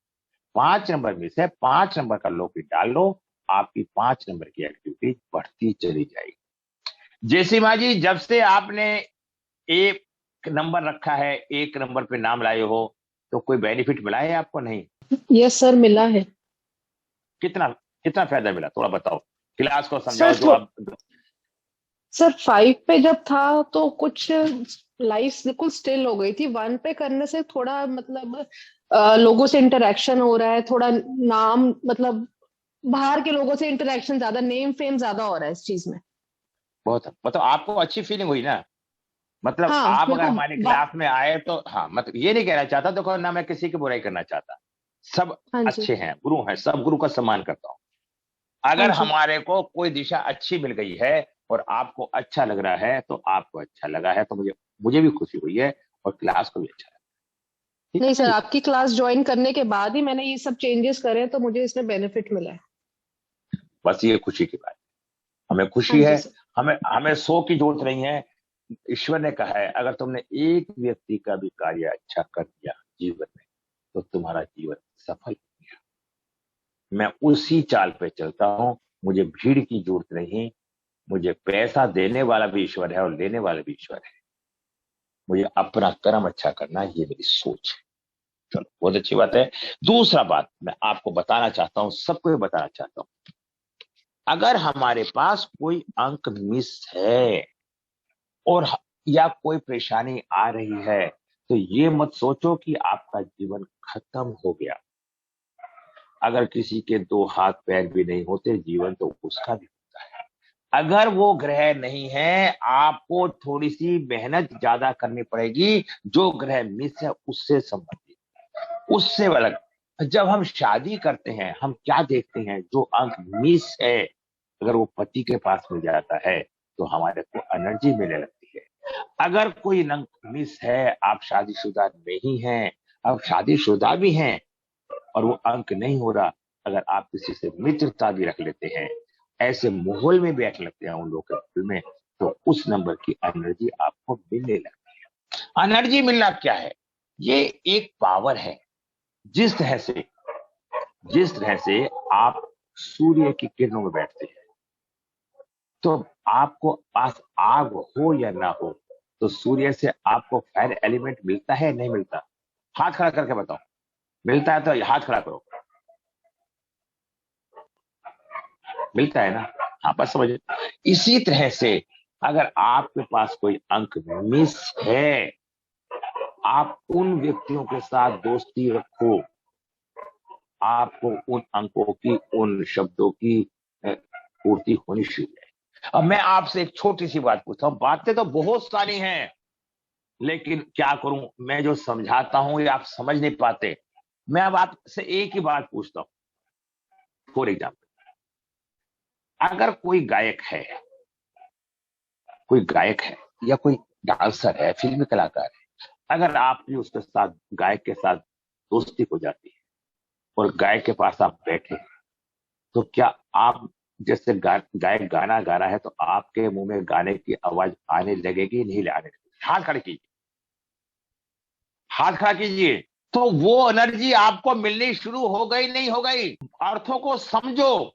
Speaker 1: 5 नंबर मिस है, 5 नंबर का लॉकेट डाल लो, आपकी 5 नंबर की एक्टिविटी बढ़ती चली जाएगी। जयसीमा जी, जब से आपने एक नंबर रखा है, एक नंबर पे नाम लाए हो, तो कोई बेनिफिट मिला है आपको? नहीं?
Speaker 2: यस सर, मिला है।
Speaker 1: कितना कितना फायदा मिला, थोड़ा बताओ, क्लास को समझाओ
Speaker 2: सर
Speaker 1: जो आप।
Speaker 2: सर 5 पे जब था तो कुछ लाइफ बिल्कुल स्टिल हो गई थी। 1 पे करने से थोड़ा मतलब लोगों से इंटरेक्शन हो रहा है, थोड़ा नाम मतलब बाहर के लोगों से इंटरेक्शन ज्यादा, नेम फेम ज्यादा हो रहा है इस चीज में।
Speaker 1: बहुत मतलब आपको अच्छी फीलिंग हुई ना? मतलब
Speaker 2: हाँ
Speaker 1: आप
Speaker 2: मेरे
Speaker 1: अगर
Speaker 2: को
Speaker 1: हमारे क्लास में आए तो, हाँ, मतलब ये नहीं कहना चाहता, देखो ना, मैं किसी की बुराई करना चाहता, सब
Speaker 2: हाँ जी।
Speaker 1: अच्छे हैं, गुरु हैं, सब गुरु का सम्मान करता हूँ।
Speaker 2: हाँ
Speaker 1: अगर
Speaker 2: जी।
Speaker 1: हमारे को कोई दिशा अच्छी मिल गई है और आपको अच्छा लग रहा है, तो आपको अच्छा लगा है, तो मुझे मुझे भी खुशी हुई है और क्लास को भी अच्छा लगा। ठीक
Speaker 2: नहीं
Speaker 1: है
Speaker 2: सर,
Speaker 1: जी।
Speaker 2: आपकी क्लास ज्वाइन करने के बाद ही मैंने ये सब चेंजेस करे हैं, तो मुझे इसमें बेनिफिट मिला है।
Speaker 1: बस ये खुशी की बात, हमें
Speaker 2: हाँ
Speaker 1: खुशी है।
Speaker 2: जी सर।
Speaker 1: हमें हमें 100 की जरूरत नहीं है। ईश्वर ने कहा है, अगर तुमने एक व्यक्ति का भी कार्य अच्छा कर दिया जीवन में, तो तुम्हारा जीवन सफल हो गया। मैं उसी चाल पे चलता हूँ, मुझे भीड़ की जरूरत नहीं। मुझे पैसा देने वाला भी ईश्वर है और लेने वाला भी ईश्वर है। मुझे अपना कर्म अच्छा करना है, ये मेरी सोच है। चलो, बहुत अच्छी बात है। दूसरा बात मैं आपको बताना चाहता हूँ, सबको ये बताना चाहता हूँ, अगर हमारे पास कोई अंक मिस है और या कोई परेशानी आ रही है, तो ये मत सोचो कि आपका जीवन खत्म हो गया। अगर किसी के 2 हाथ पैर भी नहीं होते, जीवन तो उसका भी होता है। अगर वो ग्रह नहीं है, आपको थोड़ी सी मेहनत ज्यादा करनी पड़ेगी, जो ग्रह मिस है उससे संबंधित, उससे अलग। जब हम शादी करते हैं, हम क्या देखते हैं? जो अंक मिस है, अगर वो पति के पास मिल जाता है, तो हमारे को एनर्जी मिलने लगती है। अगर कोई अंक मिस है, आप शादीशुदा नहीं हैं, आप शादीशुदा भी हैं और वो अंक नहीं हो रहा, अगर आप किसी से मित्रता भी रख लेते हैं, ऐसे माहौल में भी रख लेते हैं उन लोगों के दिल में, तो उस नंबर की एनर्जी आपको मिलने लगती है। एनर्जी मिलना क्या है? ये एक पावर है। जिस तरह से जिस तरह से आप सूर्य की किरणों में बैठते हैं, तो आपको पास आग हो या ना हो, तो सूर्य से आपको फायर एलिमेंट मिलता है नहीं मिलता? हाथ खड़ा करके बताओ, मिलता है तो हाथ खड़ा करो। मिलता है ना? हाँ, बस समझ। इसी तरह से अगर आपके पास कोई अंक मिस है, आप उन व्यक्तियों के साथ दोस्ती रखो, आपको उन अंकों की, उन शब्दों की पूर्ति होनी शुरू है। अब मैं आपसे एक छोटी सी बात पूछता हूं, बातें तो बहुत सारी हैं, लेकिन क्या करूं, मैं जो समझाता हूं ये आप समझ नहीं पाते। मैं अब आपसे एक ही बात पूछता हूं। फॉर एग्जाम्पल, अगर कोई गायक है या कोई डांसर है, फिल्मी कलाकार है, अगर आपकी उसके साथ, गायक के साथ दोस्ती हो जाती है और गायक के पास आप बैठे, तो क्या आप, जैसे गायक गाना गा रहा है, तो आपके मुंह में गाने की आवाज आने लगेगी नहीं आने लगेगी? हाथ खड़े कीजिए, हाथ खड़ा कीजिए। तो वो एनर्जी आपको मिलनी शुरू हो गई नहीं हो गई? अर्थों को समझो,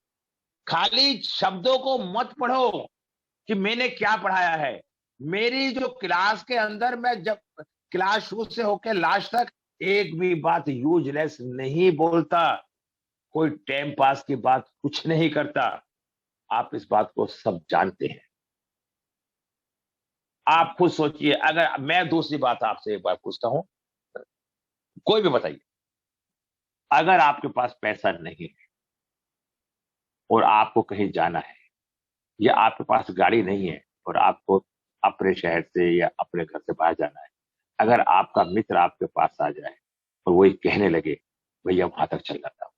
Speaker 1: खाली शब्दों को मत पढ़ो कि मैंने क्या पढ़ाया है। मेरी जो क्लास के अंदर, मैं जब क्लास शुरू से होकर लास्ट तक एक भी बात यूजलेस नहीं बोलता, कोई टाइम पास की बात कुछ नहीं करता। आप इस बात को सब जानते हैं। आप खुद सोचिए, अगर मैं दूसरी बात आपसे एक बार पूछता हूं, कोई भी बताइए, अगर आपके पास पैसा नहीं है और आपको कहीं जाना है, या आपके पास गाड़ी नहीं है और आपको अपने शहर से या अपने घर से बाहर जाना है, अगर आपका मित्र आपके पास आ जाए और वही कहने लगे, भैया वहां तक चल जाता,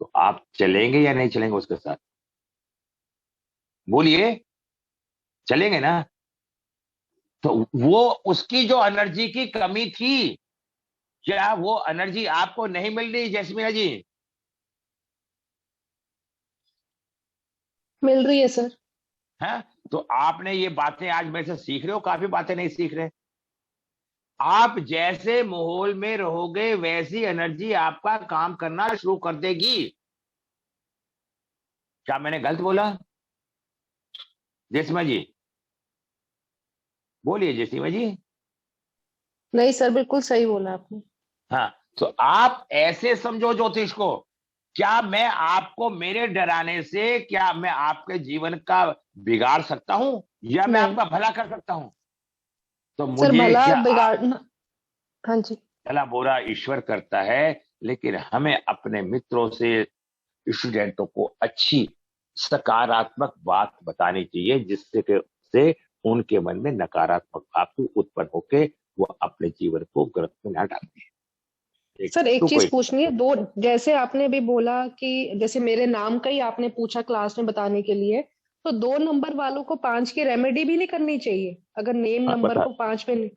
Speaker 1: तो आप चलेंगे या नहीं चलेंगे उसके साथ? बोलिए, चलेंगे ना? तो वो, उसकी जो एनर्जी की कमी थी, क्या वो एनर्जी आपको नहीं मिल रही जैस्मीना जी?
Speaker 2: मिल रही है सर।
Speaker 1: है? तो आपने ये बातें आज मेरे से सीख रहे हो, काफी बातें नहीं सीख रहे। आप जैसे माहौल में रहोगे, वैसी एनर्जी आपका काम करना शुरू कर देगी। क्या मैंने गलत बोला जैस्मीना जी? बोलिए जयसीमा जी।
Speaker 2: नहीं सर, बिल्कुल सही बोला आपने।
Speaker 1: हाँ, तो आप ऐसे समझो ज्योतिष को, क्या मैं आपको मेरे डराने से क्या मैं आपके जीवन का बिगाड़ सकता हूं, या मैं
Speaker 2: नहीं
Speaker 1: आपका भला कर सकता हूं? तो
Speaker 2: सर,
Speaker 1: मुझे
Speaker 2: भला
Speaker 1: क्या
Speaker 2: बिगाड़ना। हाँ जी।
Speaker 1: भला बुरा ईश्वर करता है, लेकिन हमें अपने मित्रों से, स्टूडेंटों को अच्छी सकारात्मक बात बतानी चाहिए, जिससे कि से उनके मन में नकारात्मक भाव उत्पन्न होके वो अपने जीवन को गर्त में ना डालते हैं।
Speaker 2: सर एक
Speaker 1: तो
Speaker 2: चीज
Speaker 1: कोई
Speaker 2: पूछनी है, दो जैसे आपने अभी बोला कि जैसे मेरे नाम का ही आपने पूछा क्लास में बताने के लिए, तो 2 नंबर वालों को 5 की रेमेडी भी नहीं करनी चाहिए अगर नेम
Speaker 1: हाँ,
Speaker 2: नंबर को 5 पे नहीं?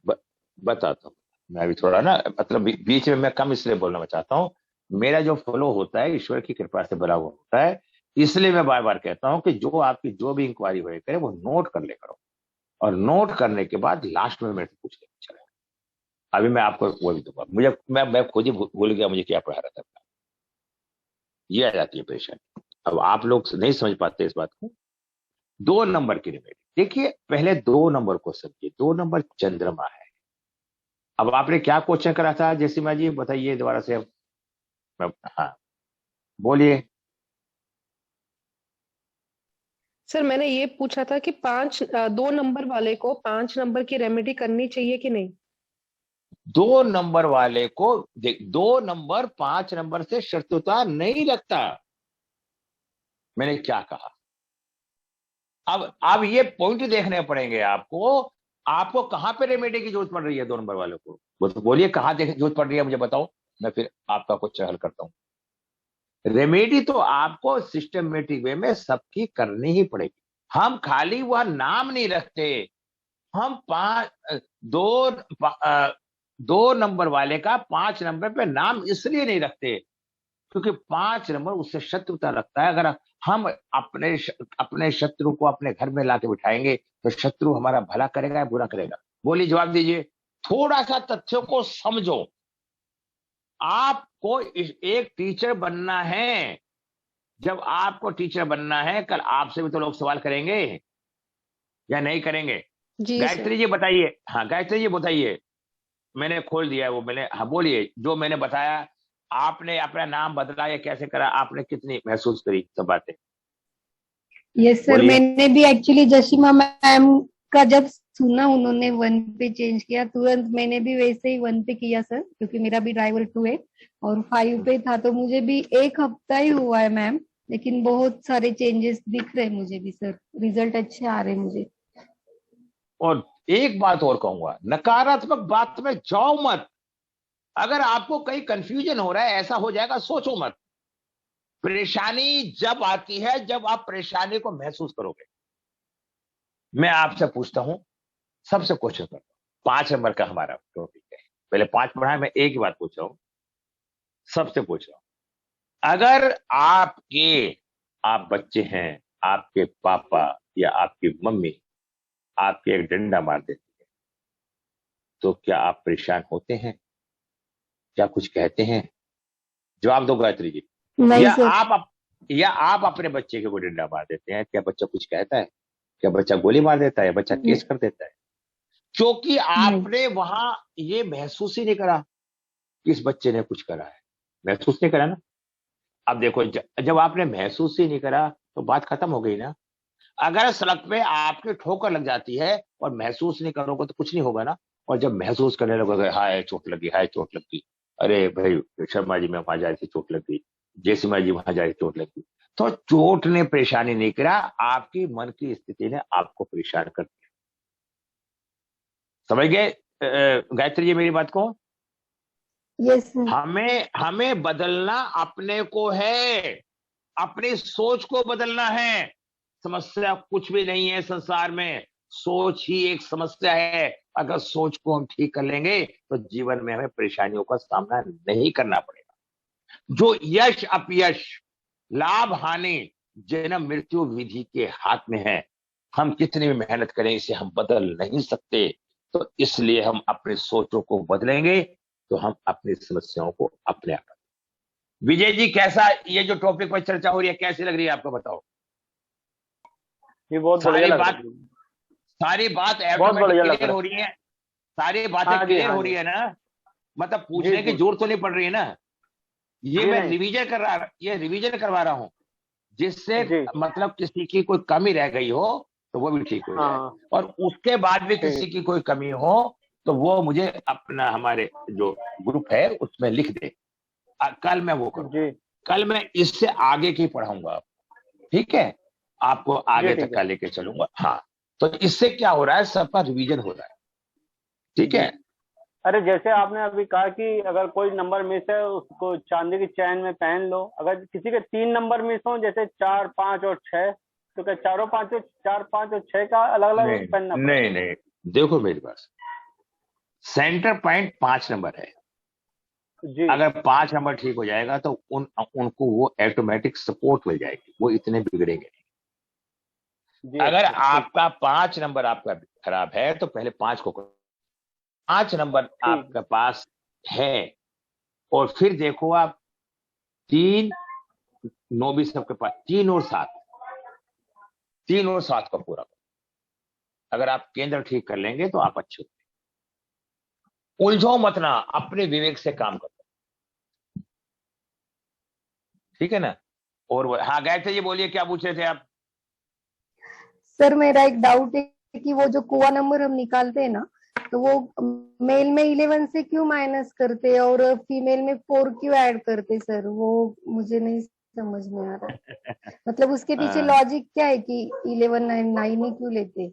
Speaker 1: बताता हूँ। मैं भी थोड़ा ना, मतलब बीच में मैं कम इसलिए बोलना चाहता हूँ, मेरा जो फ्लो होता है ईश्वर की कृपा से भरा हुआ होता है, इसलिए मैं बार बार कहता हूँ कि जो आपकी जो भी इंक्वायरी हो करे वो नोट कर ले करो, और नोट करने के बाद लास्ट में मेरे से पूछ ले चले। अभी मैं आपको वो भी दूंगा, मुझे मैं खुद ही भूल गया मुझे क्या पढ़ा रहा था। ये आ जाती है परेशानी। अब आप लोग नहीं समझ पाते इस बात को। 2 नंबर की रेमेडी देखिए, पहले 2 नंबर को समझिए। 2 नंबर चंद्रमा है। अब आपने क्या क्वेश्चन करा था जयसीमा जी, बताइए दोबारा से। हाँ, बोलिए।
Speaker 2: सर मैंने ये पूछा था कि 2 नंबर वाले को 5 नंबर की रेमेडी करनी चाहिए कि नहीं?
Speaker 1: 2 नंबर वाले को देख, 2 नंबर 5 नंबर से शत्रुता नहीं रखता। मैंने क्या कहा? अब ये पॉइंट देखने पड़ेंगे आपको। आपको कहां पे रेमेडी की जरूरत पड़ रही है 2 नंबर वालों को? वो तो बोलिए कहां देख जरूरत पड़ रही है, मुझे बताओ। मैं फिर आपका कुछ हल करता हूं। रेमेडी तो आपको सिस्टमेटिक वे में सबकी करनी ही पड़ेगी। हम खाली वह नाम नहीं रखते। हम दो 2 नंबर वाले का 5 नंबर पे नाम इसलिए नहीं रखते क्योंकि 5 नंबर उससे शत्रुता रखता है। अगर हम अपने शत्रु को अपने घर में लाके बिठाएंगे तो शत्रु हमारा भला करेगा या बुरा करेगा? बोलिए, जवाब दीजिए। थोड़ा सा तथ्यों को समझो। आपको एक टीचर बनना है। जब आपको टीचर बनना है, कल आपसे भी तो लोग सवाल करेंगे या नहीं करेंगे?
Speaker 2: जी सर।
Speaker 1: गायत्री जी बताइए। हाँ, गायत्री जी बताइए। मैंने खोल दिया है वो, मैंने, हाँ बोलिए जो मैंने बताया। आपने अपना नाम बदला या कैसे करा, आपने कितनी महसूस करी सब बातें?
Speaker 3: यस सर,
Speaker 1: बोलिए।
Speaker 3: मैंने भी एक्चुअली जशीमा मैम का जब सुना उन्होंने 1 पे चेंज किया, तुरंत मैंने भी वैसे ही 1 पे किया सर, क्योंकि मेरा भी ड्राइवर 2 है। और 5 पे था तो मुझे भी 1 हफ्ता ही हुआ है मैम, लेकिन बहुत सारे चेंजेस दिख रहे हैं मुझे भी सर, रिजल्ट अच्छे आ रहे हैं मुझे।
Speaker 1: और एक बात और कहूंगा, नकारात्मक बात में जाओ मत। अगर आपको कहीं कंफ्यूजन हो रहा है, ऐसा हो जाएगा, सोचो मत। परेशानी जब आती है जब आप परेशानी को महसूस करोगे। मैं आपसे पूछता हूं, सबसे क्वेश्चन करता हूं। 5 नंबर का हमारा टॉपिक है। पहले 5 पढ़ा, मैं एक ही बात पूछ रहा हूं, सबसे पूछ रहा हूं। अगर आप बच्चे हैं, आपके पापा या आपकी मम्मी आपके एक डंडा मार देती है, तो क्या आप परेशान होते हैं? क्या कुछ कहते हैं? जवाब दो गायत्री जी।
Speaker 3: नहीं
Speaker 1: या
Speaker 3: सर।
Speaker 1: या आप अपने बच्चे को डंडा मार देते हैं, क्या बच्चा कुछ कहता है? क्या बच्चा गोली मार देता है या बच्चा केस कर देता है? क्योंकि
Speaker 3: नहीं।
Speaker 1: आपने वहां ये महसूस ही नहीं करा कि इस बच्चे ने कुछ करा है। महसूस नहीं करा ना। अब देखो, जब आपने महसूस ही नहीं करा तो बात खत्म हो गई ना। अगर सड़क पे आपकी ठोकर लग जाती है और महसूस नहीं करोगे तो कुछ नहीं होगा ना। और जब महसूस करने लगोगे, हाय चोट लगी, हाय चोट लगी, अरे भाई शर्मा जी मैं वहां जा रही थी चोट लगी, जयसिमा जी वहां जा रही चोट लगी, तो चोट ने परेशानी नहीं करा, आपकी मन की स्थिति ने आपको परेशान कर दिया। समझ गए गायत्री जी मेरी बात को?
Speaker 3: Yes sir.
Speaker 1: हमें हमें बदलना अपने को है, अपनी सोच को बदलना है। समस्या कुछ भी नहीं है संसार में, सोच ही एक समस्या है। अगर सोच को हम ठीक कर लेंगे तो जीवन में हमें परेशानियों का सामना नहीं करना पड़ेगा। जो यश अपयश, लाभ हानि, जन्म मृत्यु विधि के हाथ में है। हम कितनी भी मेहनत करें इसे हम बदल नहीं सकते। तो इसलिए हम अपनी सोचों को बदलेंगे तो हम अपनी समस्याओं को अपने आप। विजय जी, कैसा ये जो टॉपिक पर चर्चा हो रही है कैसी लग रही है आपको, बताओ?
Speaker 4: ये बहुत बढ़िया
Speaker 1: सारी
Speaker 4: लग
Speaker 1: बात
Speaker 4: रही है।
Speaker 1: सारी बात
Speaker 4: बहुत
Speaker 1: ऑटोमेटिक
Speaker 4: बढ़िया लग
Speaker 1: क्लियर
Speaker 4: रहा
Speaker 1: हो रही है, सारी बातें
Speaker 4: हाँ जी,
Speaker 1: क्लियर
Speaker 4: हाँ
Speaker 1: हो
Speaker 4: जी।
Speaker 1: रही है ना, मतलब
Speaker 4: जी
Speaker 1: पूछने की
Speaker 4: जी
Speaker 1: जरूरत तो नहीं पड़ रही है ना। ये
Speaker 4: जी।
Speaker 1: मैं
Speaker 4: नहीं
Speaker 1: रिवीजन करवा रहा हूँ, जिससे
Speaker 4: जी।
Speaker 1: मतलब किसी की कोई कमी रह गई हो तो वो भी ठीक हो
Speaker 4: हाँ
Speaker 1: जाए,
Speaker 4: हाँ।
Speaker 1: और उसके बाद भी
Speaker 4: ठीक।
Speaker 1: किसी की कोई कमी हो तो वो मुझे अपना हमारे जो ग्रुप है उसमें लिख दे। कल मैं वो करूँ,
Speaker 4: जी
Speaker 1: कल मैं इससे आगे की पढ़ाऊंगा, ठीक है, आपको
Speaker 4: जी।
Speaker 1: आगे तक
Speaker 4: ठीक
Speaker 1: का
Speaker 4: है।
Speaker 1: लेके चलूंगा। हाँ, तो इससे क्या हो रहा है, सबका रिवीजन हो रहा है, ठीक
Speaker 4: जी।
Speaker 1: है।
Speaker 4: अरे जैसे आपने अभी कहा कि अगर कोई नंबर मिस है उसको चांदी की चैन में पहन लो, अगर किसी के 3 नंबर मिस हो जैसे 4, 5 और 6, तो क्या चारों पांचों 4, 5 और 6 का अलग अलग
Speaker 1: नहीं
Speaker 4: पहनना
Speaker 1: नहीं
Speaker 4: पड़ेगा?
Speaker 1: नहीं, देखो मेरी बात, सेंटर पॉइंट 5 नंबर है,
Speaker 4: जी
Speaker 1: अगर 5 नंबर ठीक हो जाएगा तो उनको वो ऑटोमेटिक सपोर्ट मिल जाएगी, वो इतने बिगड़ेंगे नहीं।
Speaker 4: जी।
Speaker 1: अगर
Speaker 4: अच्छा ठीक।
Speaker 1: आपका 5 नंबर आपका खराब है तो पहले 5 को करो, 5 नंबर
Speaker 4: ठीक।
Speaker 1: आपके पास है, और फिर देखो आप 3, 9 भी सबके पास, 3 और 7, 3 और 7 का पूरा करो। अगर आप केंद्र ठीक कर लेंगे तो आप अच्छे हो। उलझो मत ना, अपने विवेक से काम करो, ठीक है ना। और हाँ, गायत्री जी बोलिए, क्या पूछ रहे थे आप?
Speaker 3: सर मेरा एक डाउट है कि वो जो कुआ नंबर हम निकालते हैं ना, तो वो मेल में 11 से क्यों माइनस करते हैं और फीमेल में 4 क्यों ऐड करते, सर वो मुझे नहीं समझ में आ रहा। मतलब उसके पीछे
Speaker 1: अ,
Speaker 3: लॉजिक क्या है कि 11 9 9 ही क्यों लेते?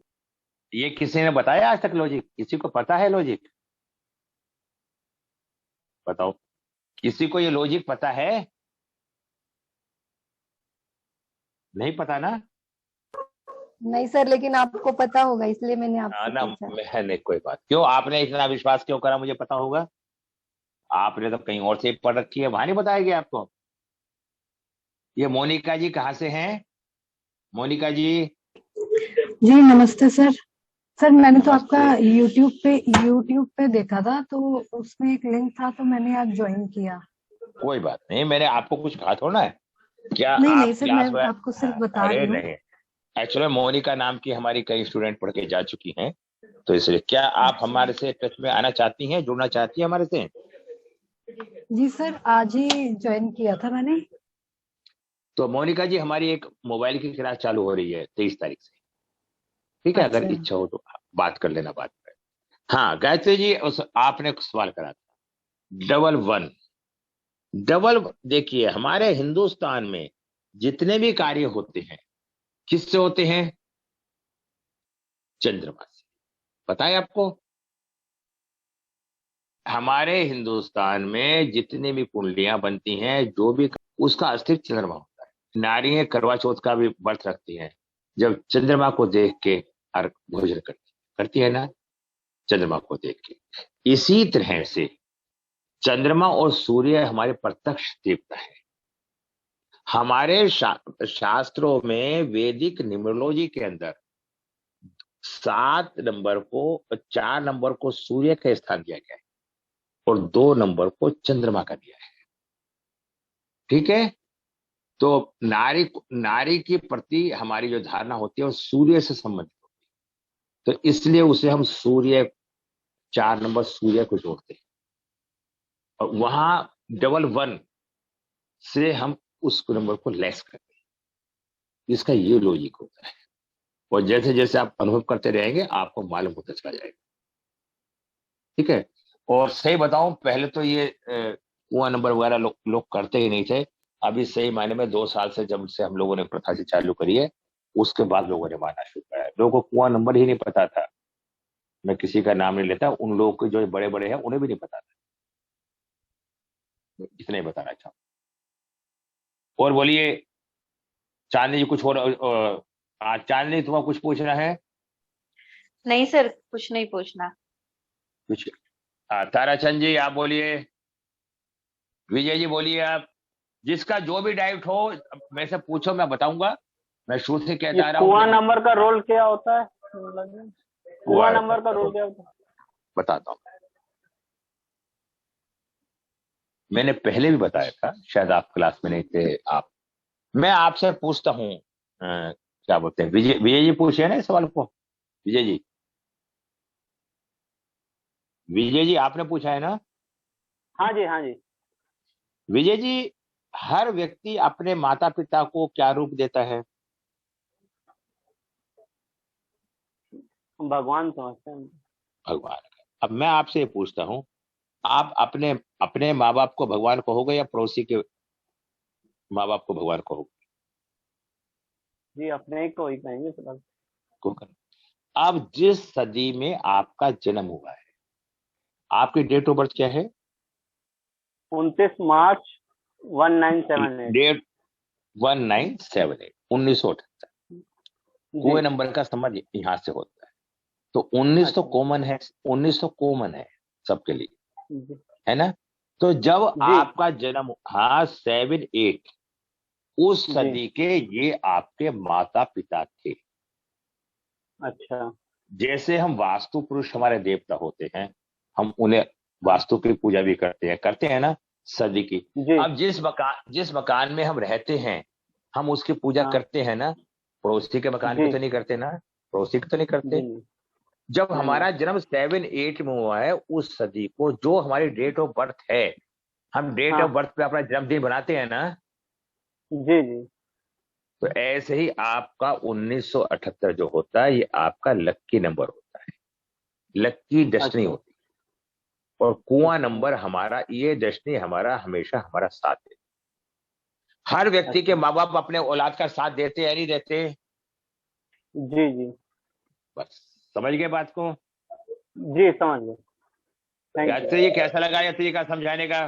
Speaker 1: ये किसी ने बताया आज तक लॉजिक? किसी को पता है लॉजिक? बताओ, किसी को ये लॉजिक पता है? नहीं पता ना?
Speaker 3: नहीं सर, लेकिन आपको पता होगा इसलिए मैंने आपसे
Speaker 1: ना,
Speaker 3: पूछा।
Speaker 1: मैंने कोई बात, क्यों आपने इतना विश्वास क्यों करा मुझे पता होगा? आपने तो कहीं और से पढ़ रखी है, वहां नहीं बताया गया आपको? ये मोनिका जी कहाँ से हैं? मोनिका जी,
Speaker 5: जी नमस्ते सर। सर मैंने तो आपका
Speaker 1: नमस्ते।
Speaker 5: यूट्यूब पे देखा था, तो उसमें एक लिंक था तो मैंने आज ज्वाइन किया।
Speaker 1: कोई बात नहीं, मैंने आपको कुछ कहा थोड़ा है, क्या
Speaker 5: नहीं नहीं
Speaker 1: आप
Speaker 5: सर, मैं
Speaker 1: क्लास में?
Speaker 5: आपको सिर्फ बता
Speaker 1: अरे
Speaker 5: रही हूँ।
Speaker 1: नहीं, एक्चुअली मोनिका नाम की हमारी कई स्टूडेंट पढ़ के जा चुकी हैं, तो इसलिए क्या आप
Speaker 5: अच्छा।
Speaker 1: हमारे से टच में आना चाहती हैं, जुड़ना चाहती हैं हमारे से?
Speaker 5: जी सर, आज ही ज्वाइन किया था मैंने।
Speaker 1: तो मोनिका जी, हमारी एक मोबाइल की क्लास चालू हो रही है 23 तारीख से, ठीक है, अगर
Speaker 5: अच्छा।
Speaker 1: इच्छा हो तो बात कर लेना बाद में। हाँ गायत्री जी, उस आपने कुछ सवाल करा था, डबल वन, डबल, देखिए हमारे हिंदुस्तान में जितने भी कार्य होते हैं किससे होते हैं? चंद्रमा से। पता है आपको? हमारे हिंदुस्तान में जितनी भी कुंडलियां बनती हैं, जो भी, उसका अस्तित्व चंद्रमा होता है। नारियां करवा चौथ का भी व्रत रखती हैं जब चंद्रमा को देख के भोजन करती है ना, चंद्रमा को देख के। इसी तरह से चंद्रमा और सूर्य हमारे प्रत्यक्ष देवता है। हमारे शास्त्रों में, वैदिक न्यूमरोलॉजी के अंदर 7 नंबर को, 4 नंबर को सूर्य का स्थान दिया गया है और 2 नंबर को चंद्रमा का दिया है, ठीक है। तो नारी नारी के प्रति हमारी जो धारणा होती है वो सूर्य से संबंधित होती है, तो इसलिए उसे हम सूर्य, 4 नंबर सूर्य को जोड़ते हैं, और वहां डबल वन से हम उस नंबर को लेस करते हैं। इसका ये लॉजिक होता है, और जैसे जैसे आप अनुभव करते रहेंगे आपको मालूम होता चला जाएगा, ठीक है। और सही बताऊं, पहले तो ये कुआं नंबर वगैरह लोग करते ही नहीं थे। अभी सही मायने में 2 साल से जब से हम लोगों ने प्रथा से चालू करी है, उसके बाद लोगों ने मानना शुरू करा है। लोगों को कुआं नंबर ही नहीं पता था। मैं किसी का नाम नहीं लेता, उन लोगों को जो बड़े बड़े हैं उन्हें भी नहीं पता था। इतना ही बताना चाहूँ। और बोलिए चांदनी जी, कुछ और चांदनी, तुम्हें कुछ पूछना है?
Speaker 6: नहीं सर, कुछ नहीं पूछना।
Speaker 1: कुछ? ताराचंद जी आप बोलिए, विजय जी बोलिए आप, जिसका जो भी डाउट हो मेरे से पूछो, मैं बताऊंगा। मैं शुरू से
Speaker 4: ये
Speaker 1: कहता आ रहा
Speaker 4: कुआं
Speaker 1: हूँ,
Speaker 4: नंबर का रोल क्या होता है? कुआं नंबर का रोल क्या होता है?
Speaker 1: बताता हूँ। मैंने पहले भी बताया था, शायद आप क्लास में नहीं थे। आप, मैं आपसे पूछता हूँ, क्या बोलते हैं, विजय विजय जी पूछिए ना इस सवाल को। विजय जी, विजय जी आपने पूछा है ना?
Speaker 4: हाँ जी, हाँ जी।
Speaker 1: विजय जी, हर व्यक्ति अपने माता पिता को क्या रूप देता है?
Speaker 4: भगवान समझते हैं।
Speaker 1: भगवान। अब मैं आपसे ये पूछता हूँ, आप अपने अपने माँ बाप को भगवान कहोगे या पड़ोसी के माँ बाप को भगवान कहोगे?
Speaker 4: जी, अपने ही को ही कहेंगे सर।
Speaker 1: को करें। अब जिस सदी में आपका जन्म हुआ है, आपकी डेट ऑफ बर्थ क्या है?
Speaker 4: 29 मार्च 1978।
Speaker 1: डेट 1978, 1978। कोई नंबर का समझ यहाँ से होता है। तो 19 तो
Speaker 4: अच्छा।
Speaker 1: कॉमन है, 19 तो कॉमन है सबके लिए,
Speaker 4: जी
Speaker 1: है ना? तो जब
Speaker 4: जी
Speaker 1: आपका जन्म, हाँ 7-8, उस
Speaker 4: जी।
Speaker 1: सदी के ये आपके माता पिता थे।
Speaker 4: अच्छा।
Speaker 1: जैसे हम वास्तु पुरुष हमारे देवता होते हैं, हम उन्हें वास्तु की पूजा भी करते हैं ना, सदी की।
Speaker 4: जी।
Speaker 1: अब जिस मकान में हम रहते हैं, हम उसकी पूजा
Speaker 4: हाँ।
Speaker 1: करते हैं ना। पड़ोसी के मकान की
Speaker 4: जी
Speaker 1: तो नहीं करते ना, पड़ोसी की तो नहीं
Speaker 4: जी।
Speaker 1: करते। जब
Speaker 4: नहीं
Speaker 1: हमारा जन्म 7-8 में हुआ है, उस सदी को जो हमारी डेट ऑफ बर्थ है, हम डेट
Speaker 4: हाँ।
Speaker 1: ऑफ बर्थ पे अपना जन्मदिन बनाते हैं ना।
Speaker 4: जी जी।
Speaker 1: तो ऐसे ही आपका 1978 जो होता है, ये आपका लक्की नंबर होता है, लक्की डेस्टिनी
Speaker 4: अच्छा
Speaker 1: होती है। और कुआं
Speaker 4: अच्छा
Speaker 1: नंबर हमारा, ये डेस्टिनी हमारा हमेशा हमारा साथ देता है। हर व्यक्ति के
Speaker 4: अच्छा।
Speaker 1: माँ बाप अपने औलाद का साथ देते हैं या नहीं देते?
Speaker 4: जी जी
Speaker 1: बस समझ गए बात को?
Speaker 4: जी, समझ गए। थैंक
Speaker 1: याद
Speaker 4: यू।
Speaker 1: से ये कैसा लगा, या तरीका समझाने का?